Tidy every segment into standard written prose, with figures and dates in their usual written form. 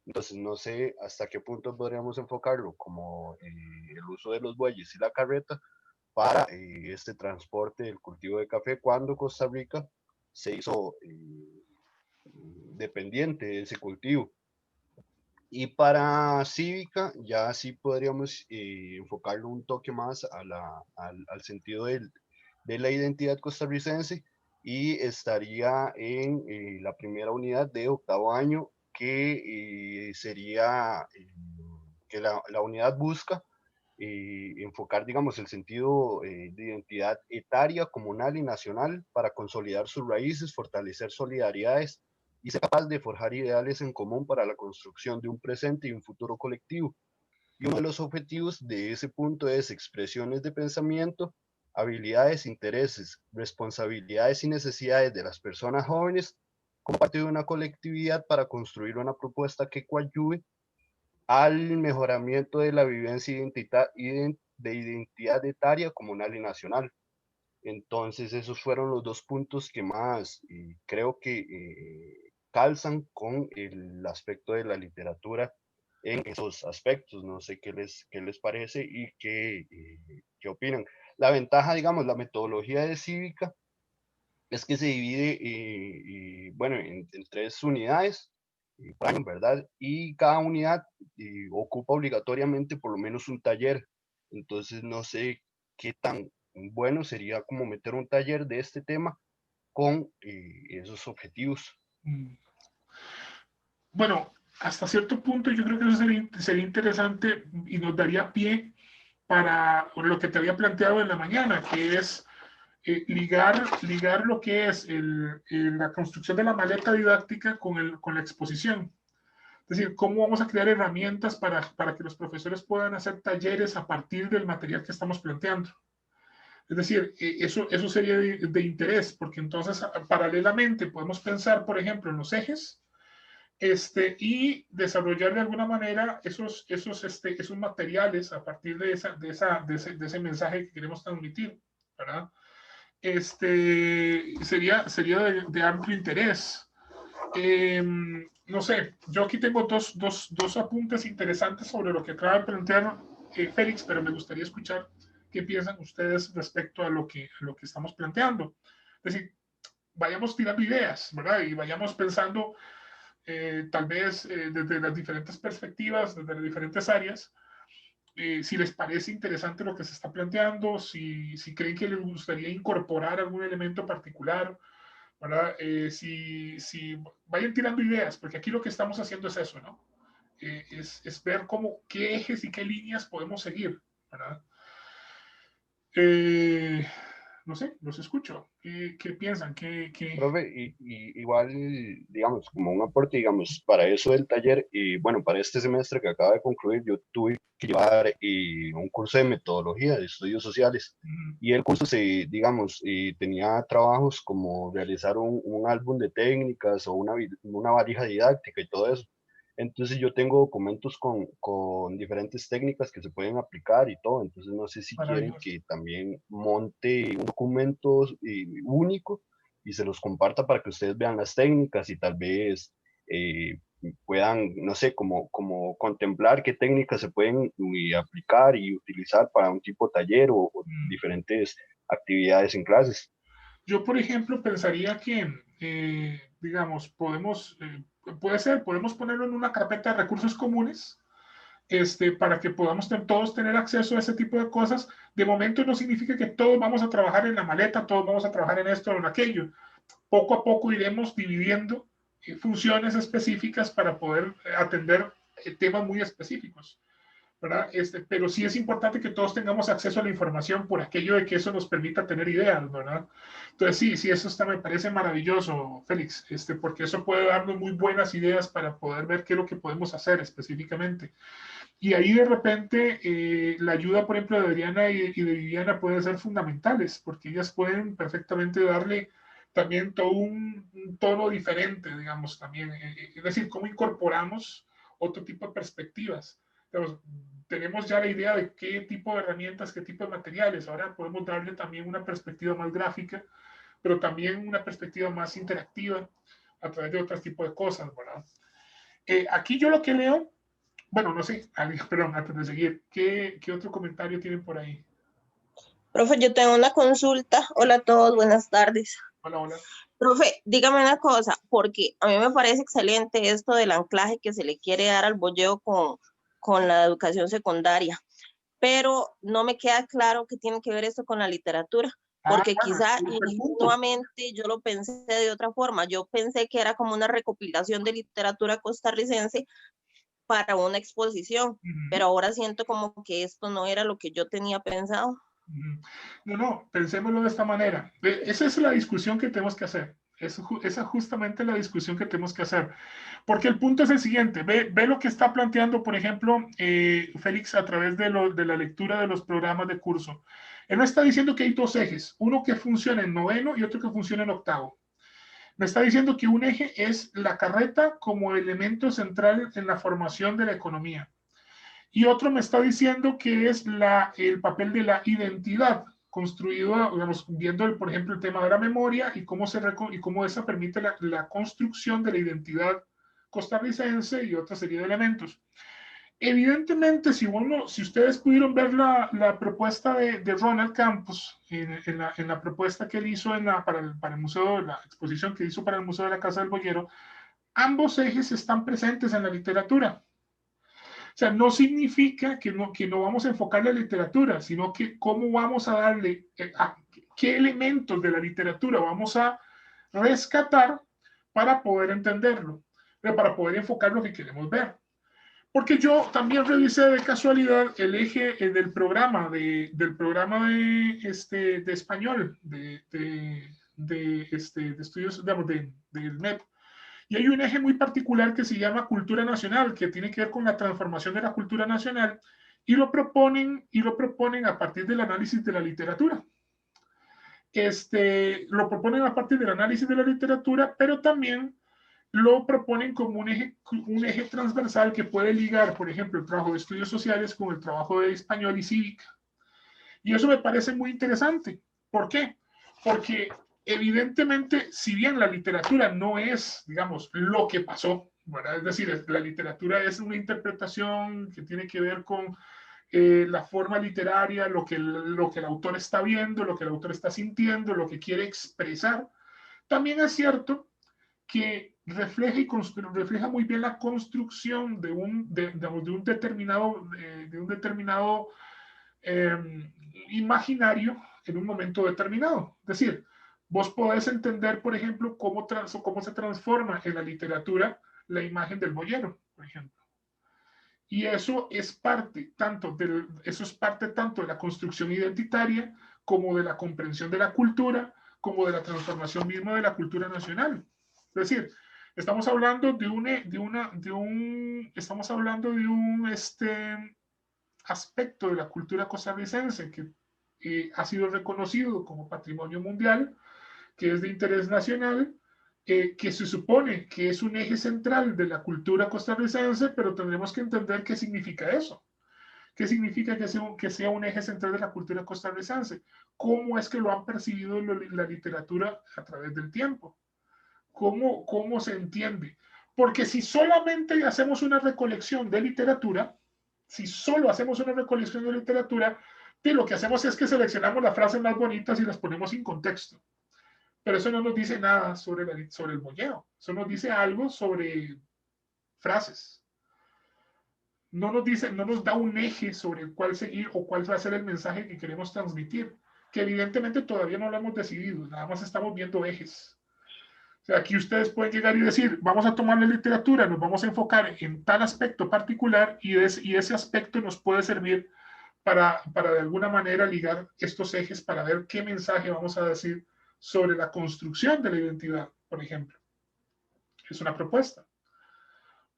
Entonces, no sé hasta qué punto podríamos enfocarlo como el uso de los bueyes y la carreta para este transporte del cultivo de café cuando Costa Rica se hizo dependiente de ese cultivo. Y para cívica, ya sí podríamos enfocarlo un toque más al sentido de la identidad costarricense y estaría en la primera unidad de octavo año, que sería que la unidad busca enfocar, digamos, el sentido de identidad etaria, comunal y nacional para consolidar sus raíces, fortalecer solidaridades y ser capaz de forjar ideales en común para la construcción de un presente y un futuro colectivo. Y uno de los objetivos de ese punto es expresiones de pensamiento, habilidades, intereses, responsabilidades y necesidades de las personas jóvenes como parte de una colectividad para construir una propuesta que coadyuve al mejoramiento de la vivencia de identidad etaria, comunal y nacional. Entonces, esos fueron los dos puntos que más creo que calzan con el aspecto de la literatura en esos aspectos. No sé qué les parece y qué opinan. La ventaja, digamos, la metodología de cívica es que se divide, bueno, en tres unidades por año, ¿verdad? Y cada unidad ocupa obligatoriamente por lo menos un taller. Entonces, no sé qué tan bueno sería como meter un taller de este tema con esos objetivos. Mm. Bueno, hasta cierto punto yo creo que eso sería interesante y nos daría pie para lo que te había planteado en la mañana, que es ligar lo que es la construcción de la maleta didáctica con la exposición. Es decir, cómo vamos a crear herramientas para que los profesores puedan hacer talleres a partir del material que estamos planteando. Es decir, eso sería de interés, porque entonces paralelamente podemos pensar, por ejemplo, en los ejes y desarrollar de alguna manera esos materiales a partir de ese mensaje que queremos transmitir, ¿verdad? Sería de amplio interés. No sé, yo aquí tengo dos apuntes interesantes sobre lo que acaba de plantear Félix, pero me gustaría escuchar qué piensan ustedes respecto a lo que estamos planteando. Es decir, vayamos tirando ideas, ¿verdad? Y vayamos pensando tal vez desde las diferentes perspectivas, desde las diferentes áreas, si les parece interesante lo que se está planteando, si creen que les gustaría incorporar algún elemento particular, ¿verdad? Si vayan tirando ideas, porque aquí lo que estamos haciendo es eso, ¿no? Es ver qué ejes y qué líneas podemos seguir, ¿verdad? Eh, no sé, los escucho. ¿Qué piensan? Profe, igual, digamos, como un aporte, digamos, para eso del taller, y bueno, para este semestre que acaba de concluir, yo tuve que llevar un curso de metodología de estudios sociales. Mm, Y el curso digamos, tenía trabajos como realizar un álbum de técnicas o una valija didáctica y todo eso. Entonces yo tengo documentos con diferentes técnicas que se pueden aplicar y todo. Entonces no sé si quieren maravilloso. que también monte un documento único y se los comparta para que ustedes vean las técnicas y tal vez eh, puedan, no sé, como contemplar qué técnicas se pueden aplicar y utilizar para un tipo de taller o Mm. diferentes actividades en clases. Yo, por ejemplo, pensaría que, digamos, podemos ponerlo en una carpeta de recursos comunes, para que podamos todos tener acceso a ese tipo de cosas. De momento no significa que todos vamos a trabajar en la maleta, todos vamos a trabajar en esto o en aquello. Poco a poco iremos dividiendo funciones específicas para poder atender temas muy específicos. ¿Verdad? Pero sí es importante que todos tengamos acceso a la información por aquello de que eso nos permita tener ideas, ¿verdad? Entonces sí, eso me parece maravilloso, Félix, porque eso puede darnos muy buenas ideas para poder ver qué es lo que podemos hacer específicamente. Y ahí de repente la ayuda, por ejemplo, de Adriana y de Viviana puede ser fundamentales, porque ellas pueden perfectamente darle también todo un tono diferente, digamos, también. Es decir, cómo incorporamos otro tipo de perspectivas. Entonces, tenemos ya la idea de qué tipo de herramientas, qué tipo de materiales. Ahora podemos darle también una perspectiva más gráfica, pero también una perspectiva más interactiva a través de otro tipo de cosas, ¿verdad? Aquí yo lo que leo, bueno, no sé, perdón, antes de seguir, ¿qué otro comentario tienen por ahí? Profe, yo tengo una consulta. Hola a todos, buenas tardes. Hola, hola. Profe, dígame una cosa, porque a mí me parece excelente esto del anclaje que se le quiere dar al bolleo con la educación secundaria, pero no me queda claro qué tiene que ver esto con la literatura, porque Bueno, quizá excelente punto. ingenuamente yo lo pensé de otra forma. Yo pensé que era como una recopilación de literatura costarricense para una exposición, Uh -huh. pero ahora siento como que esto no era lo que yo tenía pensado. No, pensémoslo de esta manera. Esa es la discusión que tenemos que hacer. Esa es justamente la discusión que tenemos que hacer. Porque el punto es el siguiente. Ve lo que está planteando, por ejemplo, Félix a través de la lectura de los programas de curso. Él me está diciendo que hay dos ejes. Uno que funciona en noveno y otro que funciona en octavo. Me está diciendo que un eje es la carreta como elemento central en la formación de la economía. Y otro me está diciendo que es el papel de la identidad, construido, digamos, viendo, por ejemplo, el tema de la memoria y cómo esa permite la construcción de la identidad costarricense y otra serie de elementos. Evidentemente, si ustedes pudieron ver la propuesta de Ronald Campos en la propuesta que él hizo para el museo, la exposición que hizo para el Museo de la Casa del Boyero, ambos ejes están presentes en la literatura. O sea, no significa que no vamos a enfocar la literatura, sino que cómo vamos a darle, qué elementos de la literatura vamos a rescatar para poder entenderlo, para poder enfocar lo que queremos ver. Porque yo también revisé de casualidad el eje del programa de español, de estudios, digamos, del MEP. Y hay un eje muy particular que se llama cultura nacional, que tiene que ver con la transformación de la cultura nacional, y lo proponen a partir del análisis de la literatura. Lo proponen a partir del análisis de la literatura, pero también lo proponen como un eje transversal que puede ligar, por ejemplo, el trabajo de estudios sociales con el trabajo de español y cívica. Y eso me parece muy interesante. ¿Por qué? Porque evidentemente, si bien la literatura no es, digamos, lo que pasó, ¿verdad? Es decir, la literatura es una interpretación que tiene que ver con la forma literaria, lo que el autor está viendo, lo que el autor está sintiendo, lo que quiere expresar. También es cierto que refleja muy bien la construcción de un determinado imaginario en un momento determinado. Es decir, vos podés entender, por ejemplo, cómo se transforma en la literatura la imagen del boyero, por ejemplo. Y eso es parte tanto de la construcción identitaria como de la comprensión de la cultura, como de la transformación misma de la cultura nacional. Es decir, estamos hablando de un aspecto de la cultura costarricense que ha sido reconocido como patrimonio mundial, que es de interés nacional, que se supone que es un eje central de la cultura costarricense, pero tendremos que entender qué significa eso. ¿Qué significa que sea un eje central de la cultura costarricense? ¿Cómo es que lo han percibido la literatura a través del tiempo? ¿Cómo se entiende? Porque si solamente hacemos una recolección de literatura, si solo hacemos una recolección de literatura, lo que hacemos es que seleccionamos las frases más bonitas y las ponemos sin contexto. Pero eso no nos dice nada sobre el boyeo. Eso nos dice algo sobre frases. No nos da un eje sobre el cual seguir o cuál va a ser el mensaje que queremos transmitir, que evidentemente todavía no lo hemos decidido, nada más estamos viendo ejes. O sea, aquí ustedes pueden llegar y decir, vamos a tomar la literatura, nos vamos a enfocar en tal aspecto particular y ese aspecto nos puede servir para de alguna manera ligar estos ejes para ver qué mensaje vamos a decir sobre la construcción de la identidad, por ejemplo. Es una propuesta,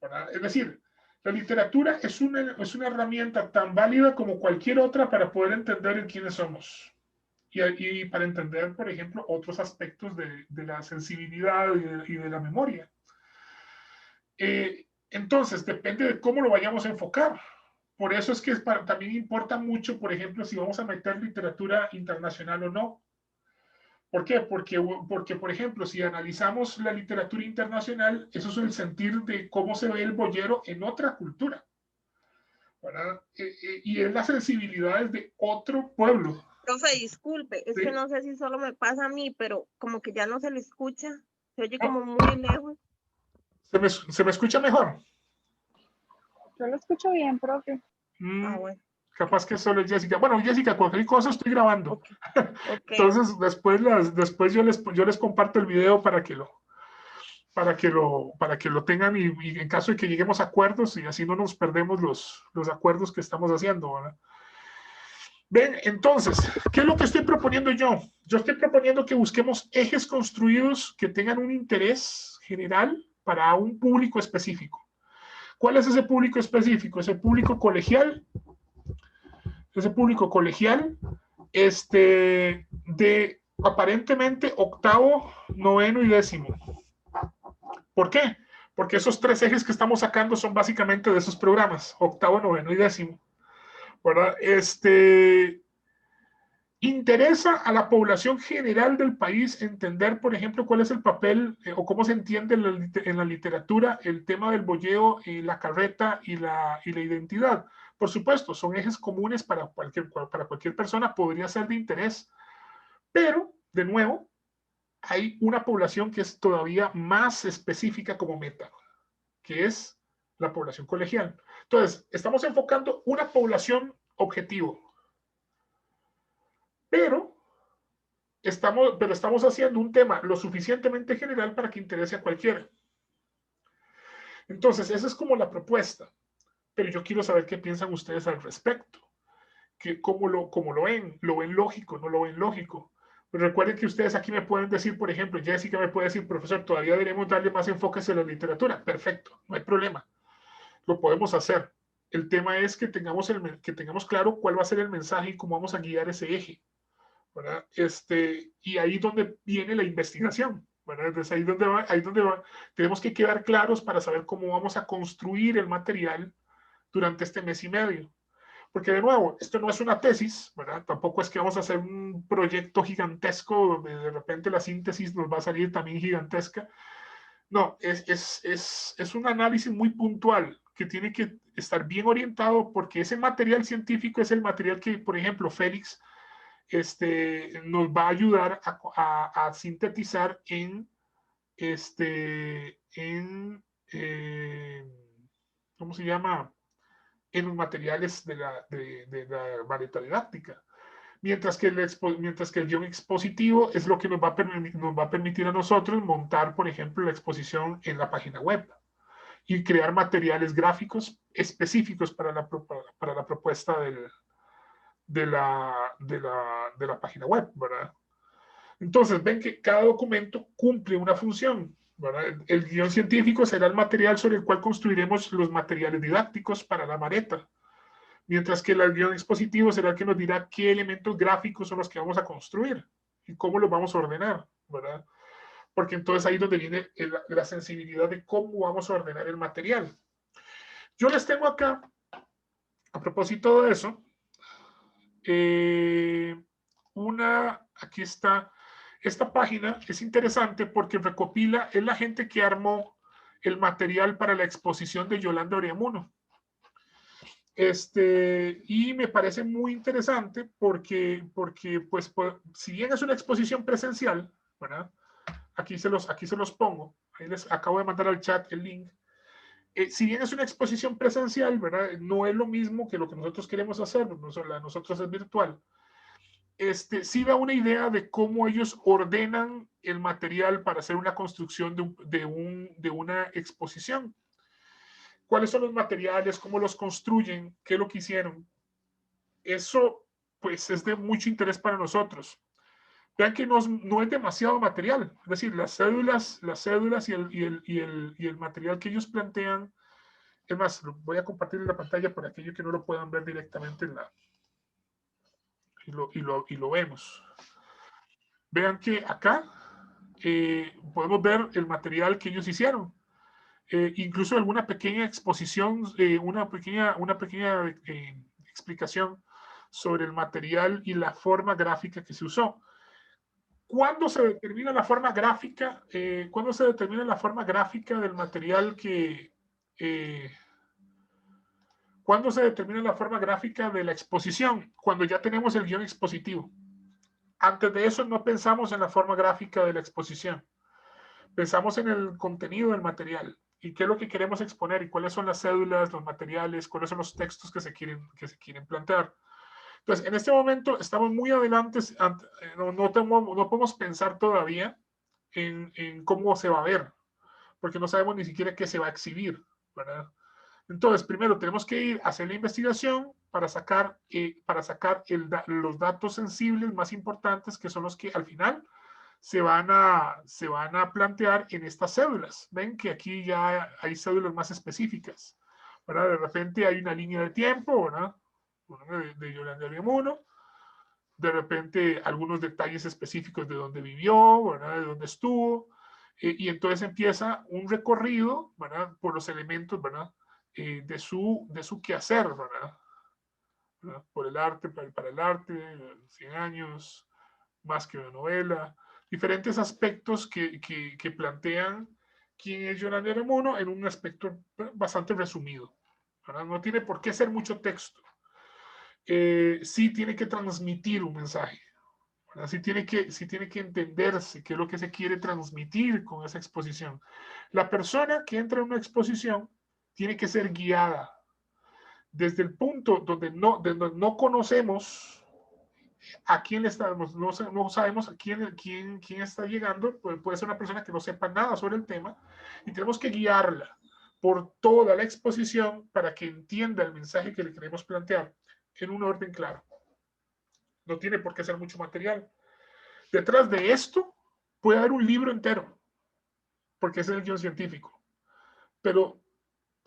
¿verdad? Es decir, la literatura es una herramienta tan válida como cualquier otra para poder entender en quiénes somos y para entender, por ejemplo, otros aspectos de la sensibilidad y de la memoria. Entonces, depende de cómo lo vayamos a enfocar. Por eso es que también importa mucho, por ejemplo, si vamos a meter literatura internacional o no. ¿Por qué? Porque, por ejemplo, si analizamos la literatura internacional, eso es el sentir de cómo se ve el boyero en otra cultura, ¿verdad? Y es las sensibilidades de otro pueblo. Profe, disculpe, es ¿Sí? que no sé si solo me pasa a mí, pero como que ya no se le escucha, se oye como muy lejos. ¿Se me escucha mejor? Yo lo escucho bien, profe. Bueno. Capaz que solo es Jessica. Bueno, Jessica, cualquier cosa estoy grabando. Okay. Entonces, después yo les comparto el video para que lo tengan y en caso de que lleguemos a acuerdos y así no nos perdemos los acuerdos que estamos haciendo, ¿verdad? Ven, entonces, ¿qué es lo que estoy proponiendo yo? Yo estoy proponiendo que busquemos ejes construidos que tengan un interés general para un público específico. ¿Cuál es ese público específico? Ese público colegial, de aparentemente octavo, noveno y décimo. ¿Por qué? Porque esos tres ejes que estamos sacando son básicamente de esos programas, octavo, noveno y décimo, ¿verdad? Interesa a la población general del país entender, por ejemplo, cuál es el papel o cómo se entiende en la literatura el tema del boyeo, la carreta y la identidad. Por supuesto, son ejes comunes para cualquier persona, podría ser de interés, pero, de nuevo, hay una población que es todavía más específica como meta, que es la población colegial. Entonces, estamos enfocando una población objetivo, pero estamos haciendo un tema lo suficientemente general para que interese a cualquiera. Entonces, esa es como la propuesta, pero yo quiero saber qué piensan ustedes al respecto. ¿Cómo lo ven? ¿Lo ven lógico? ¿No lo ven lógico? Pero recuerden que ustedes aquí me pueden decir, por ejemplo, Jessica me puede decir, profesor, todavía deberíamos darle más enfoque a la literatura. Perfecto, no hay problema. Lo podemos hacer. El tema es que tengamos claro cuál va a ser el mensaje y cómo vamos a guiar ese eje, ¿verdad? Y ahí donde viene la investigación, ¿verdad? Entonces ahí donde va. Tenemos que quedar claros para saber cómo vamos a construir el material durante este mes y medio. Porque de nuevo, esto no es una tesis, ¿verdad? Tampoco es que vamos a hacer un proyecto gigantesco donde de repente la síntesis nos va a salir también gigantesca. No, es un análisis muy puntual que tiene que estar bien orientado porque ese material científico es el material que, por ejemplo, Félix nos va a ayudar a sintetizar ¿cómo se llama? En los materiales de la vareta didáctica. Mientras que el guión expositivo es lo que nos va a permitir a nosotros montar, por ejemplo, la exposición en la página web y crear materiales gráficos específicos para la propuesta de la página web, ¿verdad? Entonces, ven que cada documento cumple una función, ¿verdad? El guión científico será el material sobre el cual construiremos los materiales didácticos para la vareta, mientras que el guión expositivo será el que nos dirá qué elementos gráficos son los que vamos a construir y cómo los vamos a ordenar, ¿verdad? Porque entonces ahí es donde viene la sensibilidad de cómo vamos a ordenar el material. Yo les tengo acá, a propósito de eso, aquí está, esta página es interesante porque recopila, es la gente que armó el material para la exposición de Yolanda Oriamuno. Y me parece muy interesante porque pues, si bien es una exposición presencial, ¿verdad? Aquí se los pongo, ahí les acabo de mandar al chat el link. Si bien es una exposición presencial, ¿verdad? No es lo mismo que lo que nosotros queremos hacer, nosotros es virtual. Sí da una idea de cómo ellos ordenan el material para hacer una construcción de una exposición. ¿Cuáles son los materiales? ¿Cómo los construyen? ¿Qué es lo que hicieron? Eso, pues, es de mucho interés para nosotros. Vean que no es demasiado material. Es decir, las cédulas y el material que ellos plantean. Es más, voy a compartir la pantalla por aquellos que no lo puedan ver directamente y lo vemos. Vean que acá podemos ver el material que ellos hicieron. Incluso alguna pequeña exposición, una pequeña explicación sobre el material y la forma gráfica que se usó. ¿Cuándo se determina la forma gráfica? ¿Cuándo se determina la forma gráfica del material que... ¿Cuándo se determina la forma gráfica de la exposición? Cuando ya tenemos el guión expositivo. Antes de eso no pensamos en la forma gráfica de la exposición. Pensamos en el contenido del material y qué es lo que queremos exponer y cuáles son las cédulas, los materiales, cuáles son los textos que se quieren plantear. Entonces, en este momento estamos muy adelante, no podemos pensar todavía en cómo se va a ver, porque no sabemos ni siquiera qué se va a exhibir, ¿verdad? Entonces, primero tenemos que ir a hacer la investigación para sacar los datos sensibles más importantes, que son los que al final se van a plantear en estas cédulas. Ven que aquí ya hay cédulas más específicas, ¿verdad? De repente hay una línea de tiempo, ¿verdad? De Yolanda Ariamuno. De repente algunos detalles específicos de dónde vivió, ¿verdad? De dónde estuvo. Y entonces empieza un recorrido, ¿verdad? Por los elementos, ¿verdad? De su quehacer, ¿verdad? Por el arte, para el arte, 100 años, más que una novela, diferentes aspectos que plantean quién es Yolanda Ariamuno en un aspecto bastante resumido, ¿verdad? No tiene por qué ser mucho texto. Sí tiene que transmitir un mensaje, ¿verdad? Sí tiene que entenderse qué es lo que se quiere transmitir con esa exposición. La persona que entra en una exposición tiene que ser guiada desde el punto donde no conocemos a quién le estamos, no sabemos a quién está llegando, puede ser una persona que no sepa nada sobre el tema, y tenemos que guiarla por toda la exposición para que entienda el mensaje que le queremos plantear en un orden claro. No tiene por qué ser mucho material. Detrás de esto puede haber un libro entero, porque es el guión científico, pero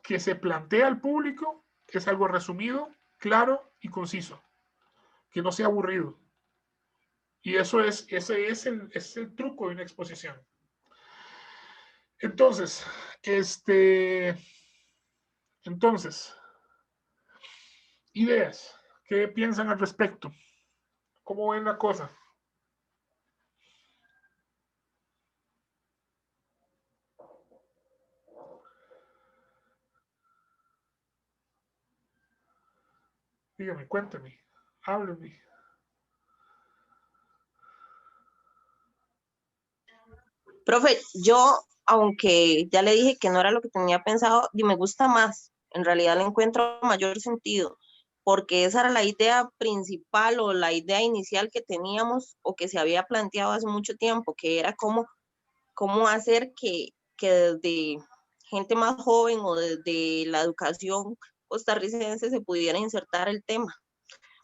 que se plantea al público es algo resumido, claro y conciso, que no sea aburrido. Y ese es el truco de una exposición. Entonces, ideas. ¿Qué piensan al respecto? ¿Cómo ven la cosa? Dígame, cuéntame, háblenme. Profe, yo, aunque ya le dije que no era lo que tenía pensado, y me gusta más, en realidad le encuentro mayor sentido, porque esa era la idea principal o la idea inicial que teníamos o que se había planteado hace mucho tiempo, que era cómo hacer que desde gente más joven o desde la educación costarricense se pudiera insertar el tema.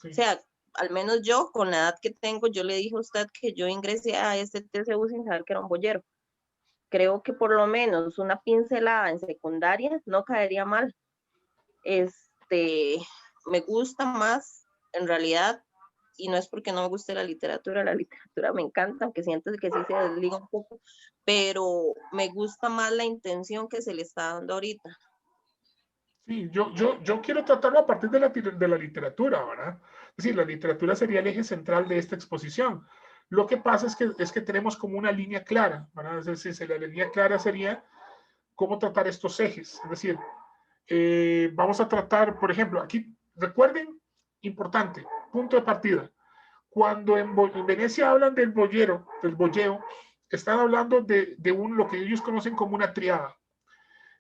Sí. O sea, al menos yo, con la edad que tengo, yo le dije a usted que yo ingresé a este TCU sin saber que era un boyero. Creo que por lo menos una pincelada en secundaria no caería mal. Me gusta más, en realidad, y no es porque no me guste la literatura me encanta, aunque siento que sí se desliga un poco, pero me gusta más la intención que se le está dando ahorita. Sí, yo quiero tratarlo a partir de la literatura, ¿verdad? Es decir, la literatura sería el eje central de esta exposición. Lo que pasa es que tenemos como una línea clara, ¿verdad? Es decir, la línea clara sería cómo tratar estos ejes. Es decir, vamos a tratar, por ejemplo, aquí, recuerden, importante, punto de partida. Cuando en Venecia hablan del boyero, están hablando de lo que ellos conocen como una triada.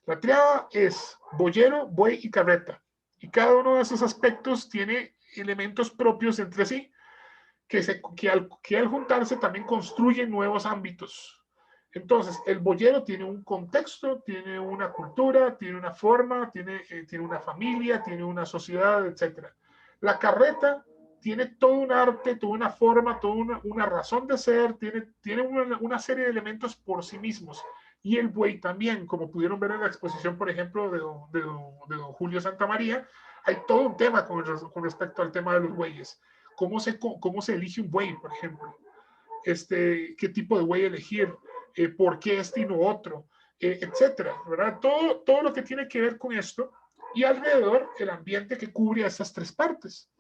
La triada es boyero, buey y carreta. Y cada uno de esos aspectos tiene elementos propios entre sí que al juntarse también construyen nuevos ámbitos. Entonces, el boyero tiene un contexto, tiene una cultura, tiene una forma, tiene una familia, tiene una sociedad, etc. La carreta tiene todo un arte, toda una forma, toda una razón de ser, tiene una serie de elementos por sí mismos. Y el buey también, como pudieron ver en la exposición, por ejemplo, de don Julio Santamaría, hay todo un tema con respecto al tema de los bueyes. ¿Cómo se elige un buey, por ejemplo? ¿Qué tipo de buey elegir? ¿Por qué y no otro? Etcétera, ¿verdad? Todo lo que tiene que ver con esto y alrededor el ambiente que cubre a esas tres partes.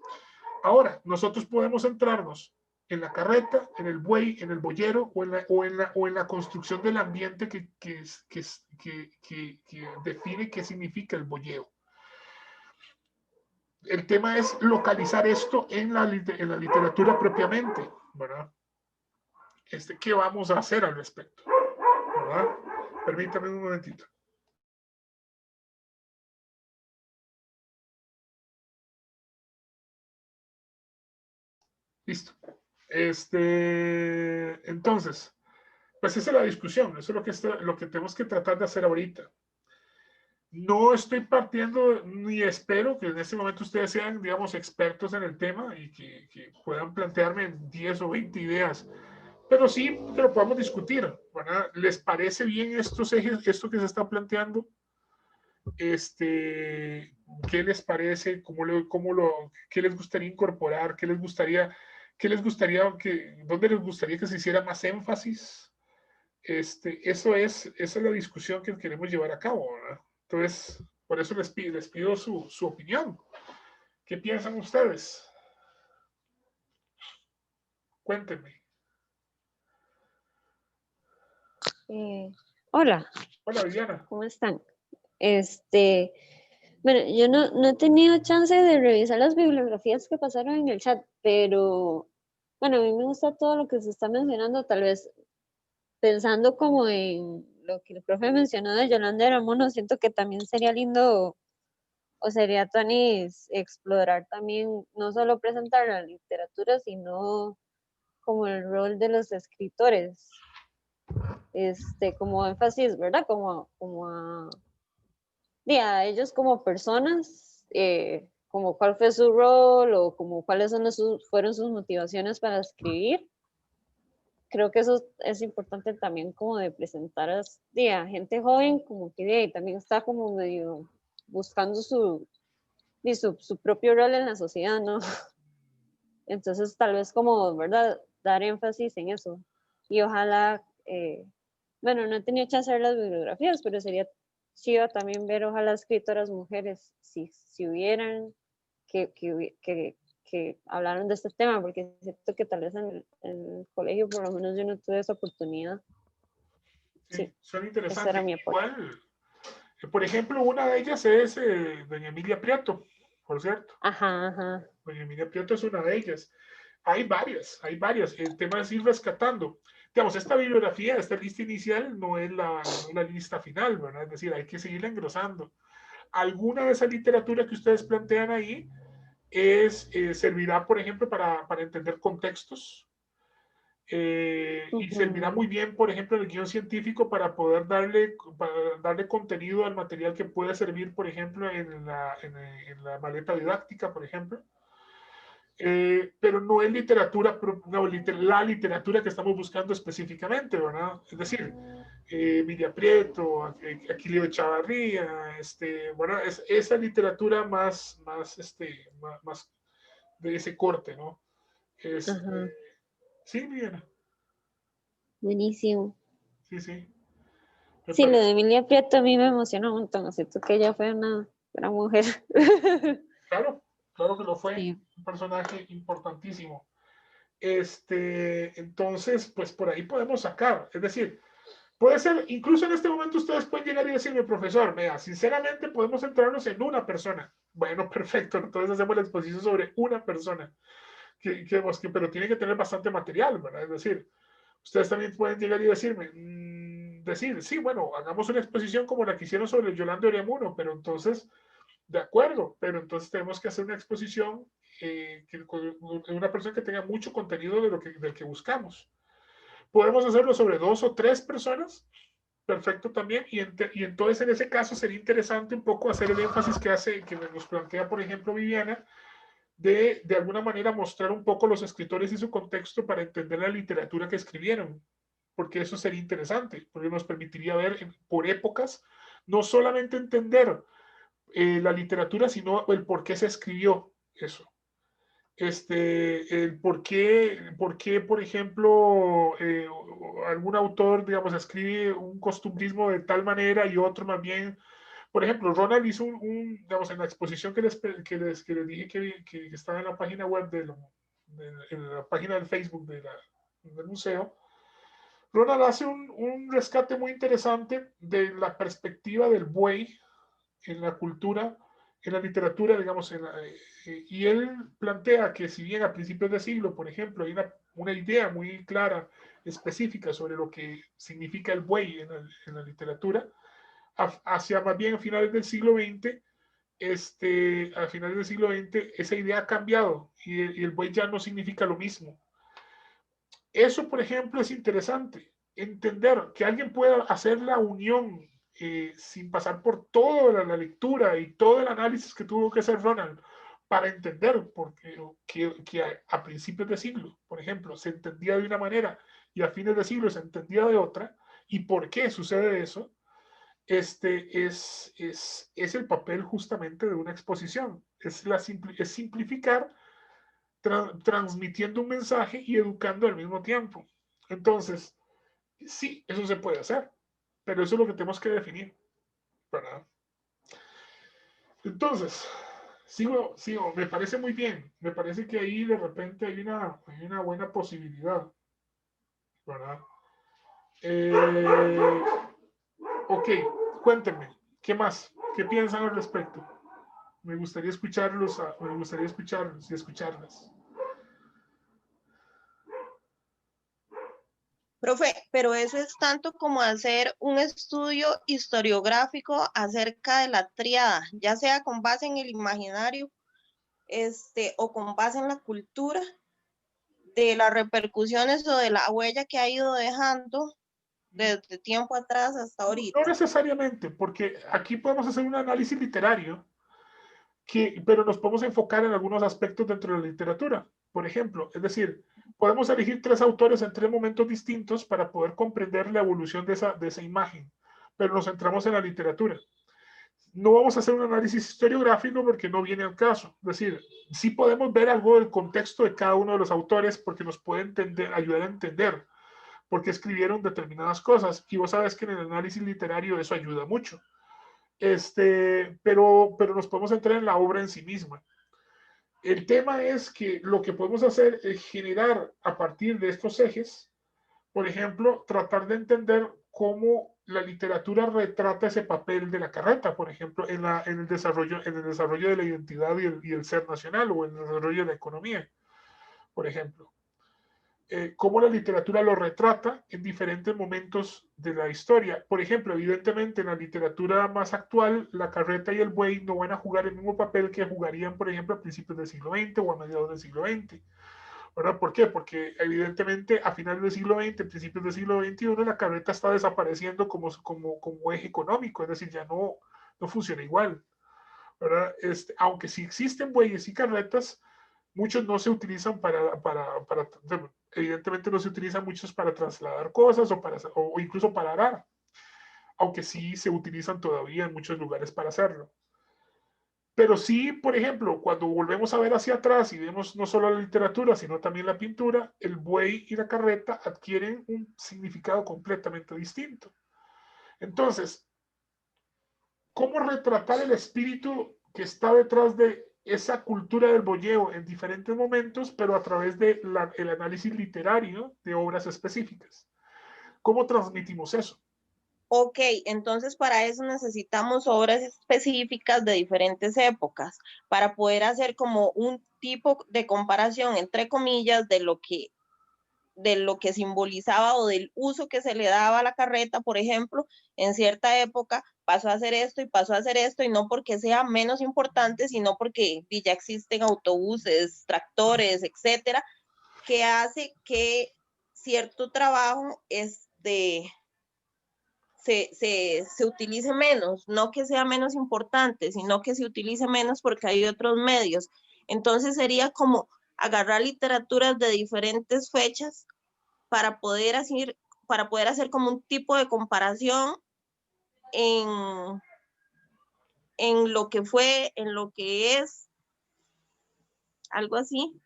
Ahora, nosotros podemos centrarnos en la carreta, en el buey, en el boyero o en la construcción del ambiente que define qué significa el boyeo. El tema es localizar esto en la literatura propiamente, ¿verdad? ¿Qué vamos a hacer al respecto? ¿Verdad? Permítame un momentito. Listo. Entonces, pues esa es la discusión, eso es lo que tenemos que tratar de hacer ahorita. No estoy partiendo ni espero que en este momento ustedes sean, digamos, expertos en el tema y que puedan plantearme 10 o 20 ideas, pero sí que lo podamos discutir, ¿verdad? ¿Les parece bien estos ejes, esto que se está planteando? ¿Qué les parece? ¿Qué les gustaría incorporar? ¿Dónde les gustaría que se hiciera más énfasis? Esa es la discusión que queremos llevar a cabo, ¿verdad? Entonces, por eso les pido su opinión. ¿Qué piensan ustedes? Cuéntenme. Hola. Hola, Viviana. ¿Cómo están? Bueno, yo no he tenido chance de revisar las bibliografías que pasaron en el chat, pero bueno, a mí me gusta todo lo que se está mencionando, tal vez pensando como en lo que el profe mencionó de Yolanda Eramono, siento que también sería lindo o sería tuanis explorar también, no solo presentar la literatura, sino como el rol de los escritores, como énfasis, ¿verdad? Como a ellos como personas, como cuál fue su rol o como cuáles fueron sus motivaciones para escribir. Creo que eso es importante también como de presentar a gente joven como que también está como medio buscando su propio rol en la sociedad, ¿no? Entonces tal vez como, ¿verdad? Dar énfasis en eso. Y ojalá, bueno, no he tenido chance de ver las bibliografías, pero sería chido también ver ojalá escritoras mujeres, si hubieran, que hablaron de este tema, porque siento que tal vez en el colegio por lo menos yo no tuve esa oportunidad. Sí, son ese interesantes. era mi aporte. Igual, por ejemplo, una de ellas es doña Emilia Prieto, por cierto. Ajá. Doña Emilia Prieto es una de ellas. Hay varias. El tema es ir rescatando. Digamos, esta bibliografía, esta lista inicial no es la lista final, ¿verdad? Es decir, hay que seguirla engrosando. Alguna de esa literatura que ustedes plantean ahí servirá, por ejemplo, para entender contextos. Y servirá muy bien, por ejemplo, el guión científico para poder darle contenido al material que puede servir, por ejemplo, en la maleta didáctica, por ejemplo. Pero no es la literatura que estamos buscando específicamente, ¿verdad? Es decir, Emilia Prieto, Aquileo Echavarría, bueno, es esa literatura más de ese corte, ¿no? Sí, Viviana. Buenísimo. Sí. Sí, lo de Emilia Prieto a mí me emocionó un montón, siento que ella fue una gran mujer. Claro que lo fue, sí. Un personaje importantísimo. Entonces, pues por ahí podemos sacar, es decir, puede ser, incluso en este momento ustedes pueden llegar y decirme, profesor, mira, sinceramente podemos centrarnos en una persona. Bueno, perfecto, entonces hacemos la exposición sobre una persona, pero tiene que tener bastante material, ¿verdad? Es decir, ustedes también pueden llegar y decirme, sí, bueno, hagamos una exposición como la que hicieron sobre Yolanda Oreamuno, pero entonces, de acuerdo, pero entonces tenemos que hacer una exposición de una persona que tenga mucho contenido del que buscamos. Podemos hacerlo sobre 2 o 3 personas, perfecto también, y entonces en ese caso sería interesante un poco hacer el énfasis que nos plantea, por ejemplo, Viviana, de alguna manera mostrar un poco los escritores y su contexto para entender la literatura que escribieron, porque eso sería interesante, porque nos permitiría ver por épocas, no solamente entender la literatura, sino el por qué se escribió eso. El por qué, por ejemplo, algún autor, digamos, escribe un costumbrismo de tal manera y otro más bien. Por ejemplo, Ronald hizo digamos, en la exposición que les dije que estaba en la página web en la página del Facebook del museo, Ronald hace un rescate muy interesante de la perspectiva del buey en la cultura, en la literatura, digamos, y él plantea que si bien a principios de siglo, por ejemplo, hay una idea muy clara, específica sobre lo que significa el buey en la literatura, hacia más bien a finales del siglo XX, a finales del siglo XX, esa idea ha cambiado y el buey ya no significa lo mismo. Eso, por ejemplo, es interesante. Entender que alguien pueda hacer la unión sin pasar por toda la lectura y todo el análisis que tuvo que hacer Ronald para entender que a principios de siglo, por ejemplo, se entendía de una manera y a fines de siglo se entendía de otra, y por qué sucede eso, es el papel justamente de una exposición. Es simplificar transmitiendo un mensaje y educando al mismo tiempo. Entonces, sí, eso se puede hacer, pero eso es lo que tenemos que definir, ¿verdad? Entonces, sigo, me parece muy bien, me parece que ahí de repente hay una buena posibilidad, ¿verdad? Ok, cuéntenme, ¿qué más? ¿Qué piensan al respecto? Me gustaría escucharlos y escucharlas. Profe, pero eso es tanto como hacer un estudio historiográfico acerca de la tríada, ya sea con base en el imaginario, o con base en la cultura, de las repercusiones o de la huella que ha ido dejando desde tiempo atrás hasta ahorita. No necesariamente, porque aquí podemos hacer un análisis literario, pero nos podemos enfocar en algunos aspectos dentro de la literatura. Por ejemplo, es decir, podemos elegir 3 autores en 3 momentos distintos para poder comprender la evolución de esa imagen, pero nos centramos en la literatura. No vamos a hacer un análisis historiográfico porque no viene al caso. Es decir, sí podemos ver algo del contexto de cada uno de los autores porque nos puede ayudar a entender por qué escribieron determinadas cosas. Y vos sabes que en el análisis literario eso ayuda mucho. Pero nos podemos centrar en la obra en sí misma. El tema es que lo que podemos hacer es generar a partir de estos ejes, por ejemplo, tratar de entender cómo la literatura retrata ese papel de la carreta, por ejemplo, en el desarrollo de la identidad y el ser nacional, o en el desarrollo de la economía, por ejemplo. Cómo la literatura lo retrata en diferentes momentos de la historia. Por ejemplo, evidentemente en la literatura más actual, la carreta y el buey no van a jugar el mismo papel que jugarían, por ejemplo, a principios del siglo XX o a mediados del siglo XX. ¿Verdad? ¿Por qué? Porque evidentemente a finales del siglo XX, principios del siglo XXI, la carreta está desapareciendo como eje económico, es decir, ya no funciona igual. ¿Verdad? Aunque sí existen bueyes y carretas, muchos no se utilizan evidentemente no se utilizan muchos para trasladar cosas o incluso para arar, aunque sí se utilizan todavía en muchos lugares para hacerlo. Pero sí, por ejemplo, cuando volvemos a ver hacia atrás y vemos no solo la literatura, sino también la pintura, el buey y la carreta adquieren un significado completamente distinto. Entonces, ¿cómo retratar el espíritu que está detrás de esa cultura del boyeo en diferentes momentos, pero a través del análisis literario de obras específicas? ¿Cómo transmitimos eso? Ok, entonces para eso necesitamos obras específicas de diferentes épocas, para poder hacer como un tipo de comparación, entre comillas, de lo que simbolizaba o del uso que se le daba a la carreta, por ejemplo, en cierta época pasó a hacer esto y pasó a hacer esto, y no porque sea menos importante, sino porque ya existen autobuses, tractores, etcétera, que hace que cierto trabajo se utilice menos, no que sea menos importante, sino que se utilice menos porque hay otros medios. Entonces sería como agarrar literaturas de diferentes fechas para poder hacer como un tipo de comparación en, en lo que fue, en lo que es, algo así.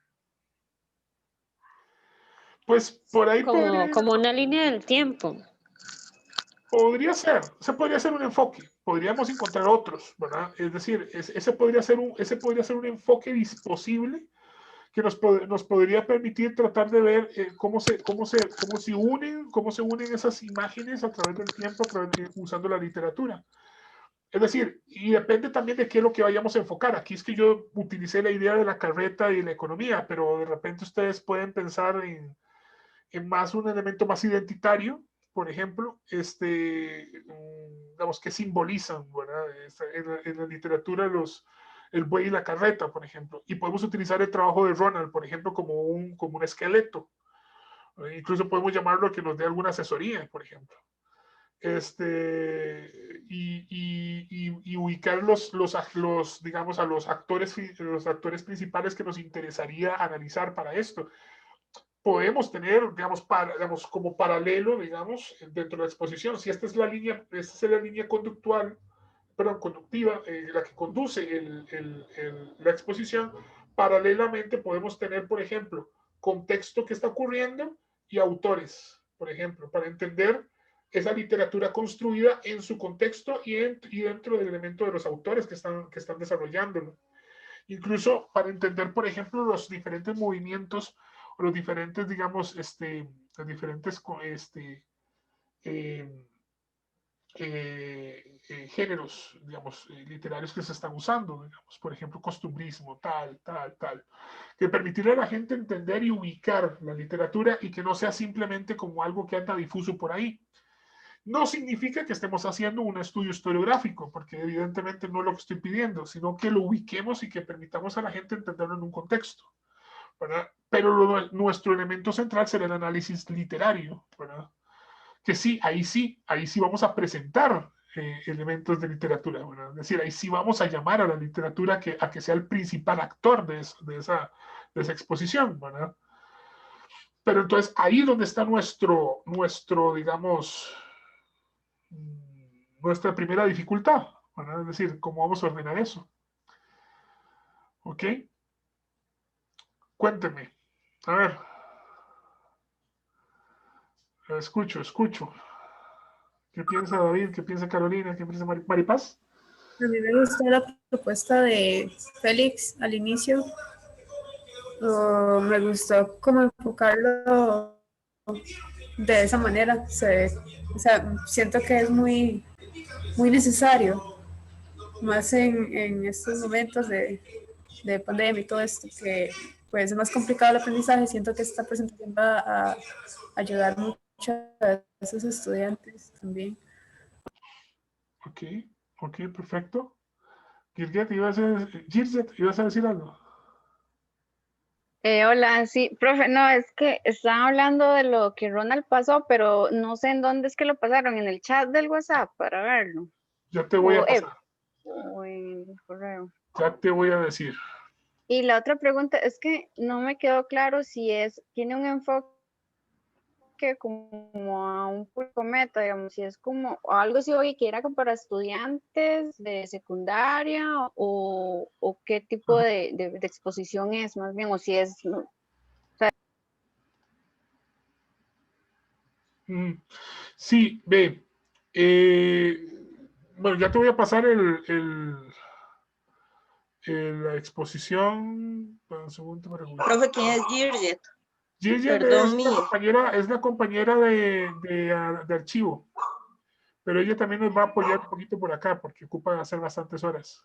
Pues por ahí como una línea del tiempo. se podría ser un enfoque, podríamos encontrar otros, ¿verdad? Es decir, ese podría ser un enfoque posible que nos podría permitir tratar de ver cómo se unen esas imágenes a través del tiempo, usando la literatura. Es decir, y depende también de qué es lo que vayamos a enfocar. Aquí es que yo utilicé la idea de la carreta y la economía, pero de repente ustedes pueden pensar en más un elemento más identitario, por ejemplo, digamos, que simbolizan, ¿verdad? En la literatura el buey y la carreta, por ejemplo. Y podemos utilizar el trabajo de Ronald, por ejemplo, como un esqueleto. Incluso podemos llamarlo que nos dé alguna asesoría, por ejemplo. Y ubicar digamos, a los actores principales que nos interesaría analizar para esto. Podemos tener, digamos, como paralelo, digamos, dentro de la exposición. Si esta es la línea conductiva, la que conduce la exposición, paralelamente podemos tener, por ejemplo, contexto que está ocurriendo y autores, por ejemplo, para entender esa literatura construida en su contexto y dentro del elemento de los autores que están desarrollándolo. Incluso para entender, por ejemplo, los diferentes movimientos o los diferentes, digamos, los diferentes géneros, digamos, literarios que se están usando, digamos, por ejemplo, costumbrismo, tal, que permitirle a la gente entender y ubicar la literatura y que no sea simplemente como algo que anda difuso por ahí. No significa que estemos haciendo un estudio historiográfico, porque evidentemente no es lo que estoy pidiendo, sino que lo ubiquemos y que permitamos a la gente entenderlo en un contexto, ¿verdad? Pero nuestro elemento central será el análisis literario, ¿verdad? Que sí vamos a presentar elementos de literatura, ¿verdad? Es decir, ahí sí vamos a llamar a la literatura a que sea el principal actor de esa exposición, ¿verdad? Pero entonces ahí es donde está nuestro, digamos, nuestra primera dificultad, ¿verdad? Es decir, ¿cómo vamos a ordenar eso? ¿Ok? Cuénteme. A ver. Escucho. ¿Qué piensa David? ¿Qué piensa Carolina? ¿Qué piensa Maripaz? A mí me gustó la propuesta de Félix al inicio. Me gustó cómo enfocarlo de esa manera. O sea, siento que es muy, muy necesario, más en estos momentos de pandemia y todo esto, que pues es más complicado el aprendizaje. Siento que esta presentación va a ayudar mucho a esos estudiantes también. Ok, perfecto. Girget, ¿ibas a decir algo? Hola, sí, profe, no, es que estaban hablando de lo que Ronald pasó, pero no sé en dónde es que lo pasaron, en el chat del WhatsApp para verlo. Ya te voy a pasar. O en el correo. Ya te voy a decir. Y la otra pregunta es que no me quedó claro si tiene un enfoque como a un público meta, digamos, si es como algo así hoy que era como para estudiantes de secundaria o qué tipo de exposición es más bien, o si es... Sí, ve. Bueno, ya te voy a pasar la exposición. Un segundo para Profe, ¿quién es Girget? Girget Perdón, mío. es la compañera de archivo, pero ella también nos va a apoyar un poquito por acá porque ocupa hacer bastantes horas.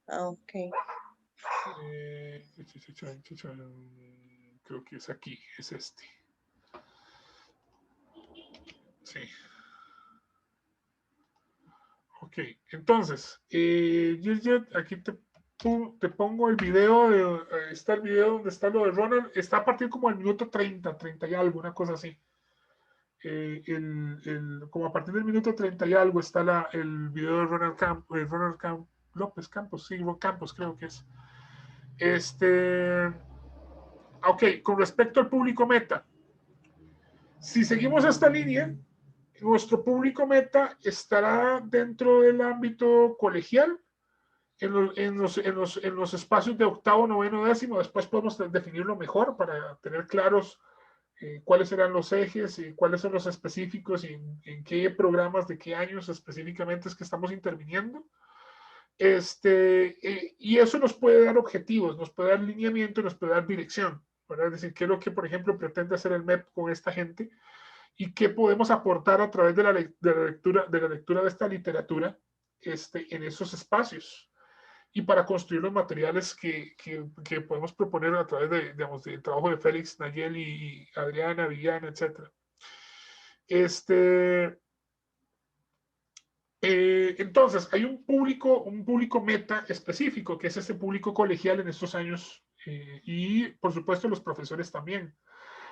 Ok. Creo que es aquí, es este. Sí. Ok, entonces, Girget, aquí te pongo el video, está el video donde está lo de Ronald, está a partir como del minuto 30 y algo, una cosa así. Como a partir del minuto 30 y algo está el video de Ronald López Campos, sí, Campos creo que es. Ok, con respecto al público meta, si seguimos esta línea, nuestro público meta estará dentro del ámbito colegial, en los espacios de octavo, noveno, décimo. Después podemos definirlo mejor para tener claros cuáles serán los ejes y cuáles son los específicos y en qué programas de qué años específicamente es que estamos interviniendo. Y eso nos puede dar objetivos, nos puede dar lineamiento, nos puede dar dirección, ¿verdad? Es decir, qué es lo que, por ejemplo, pretende hacer el MEP con esta gente y qué podemos aportar a través de la lectura de esta literatura en esos espacios y para construir los materiales que podemos proponer a través de, digamos, del trabajo de Félix, Nayeli y Adriana, Villana, etc. Entonces, hay un público meta específico, que es este público colegial en estos años, y por supuesto los profesores también.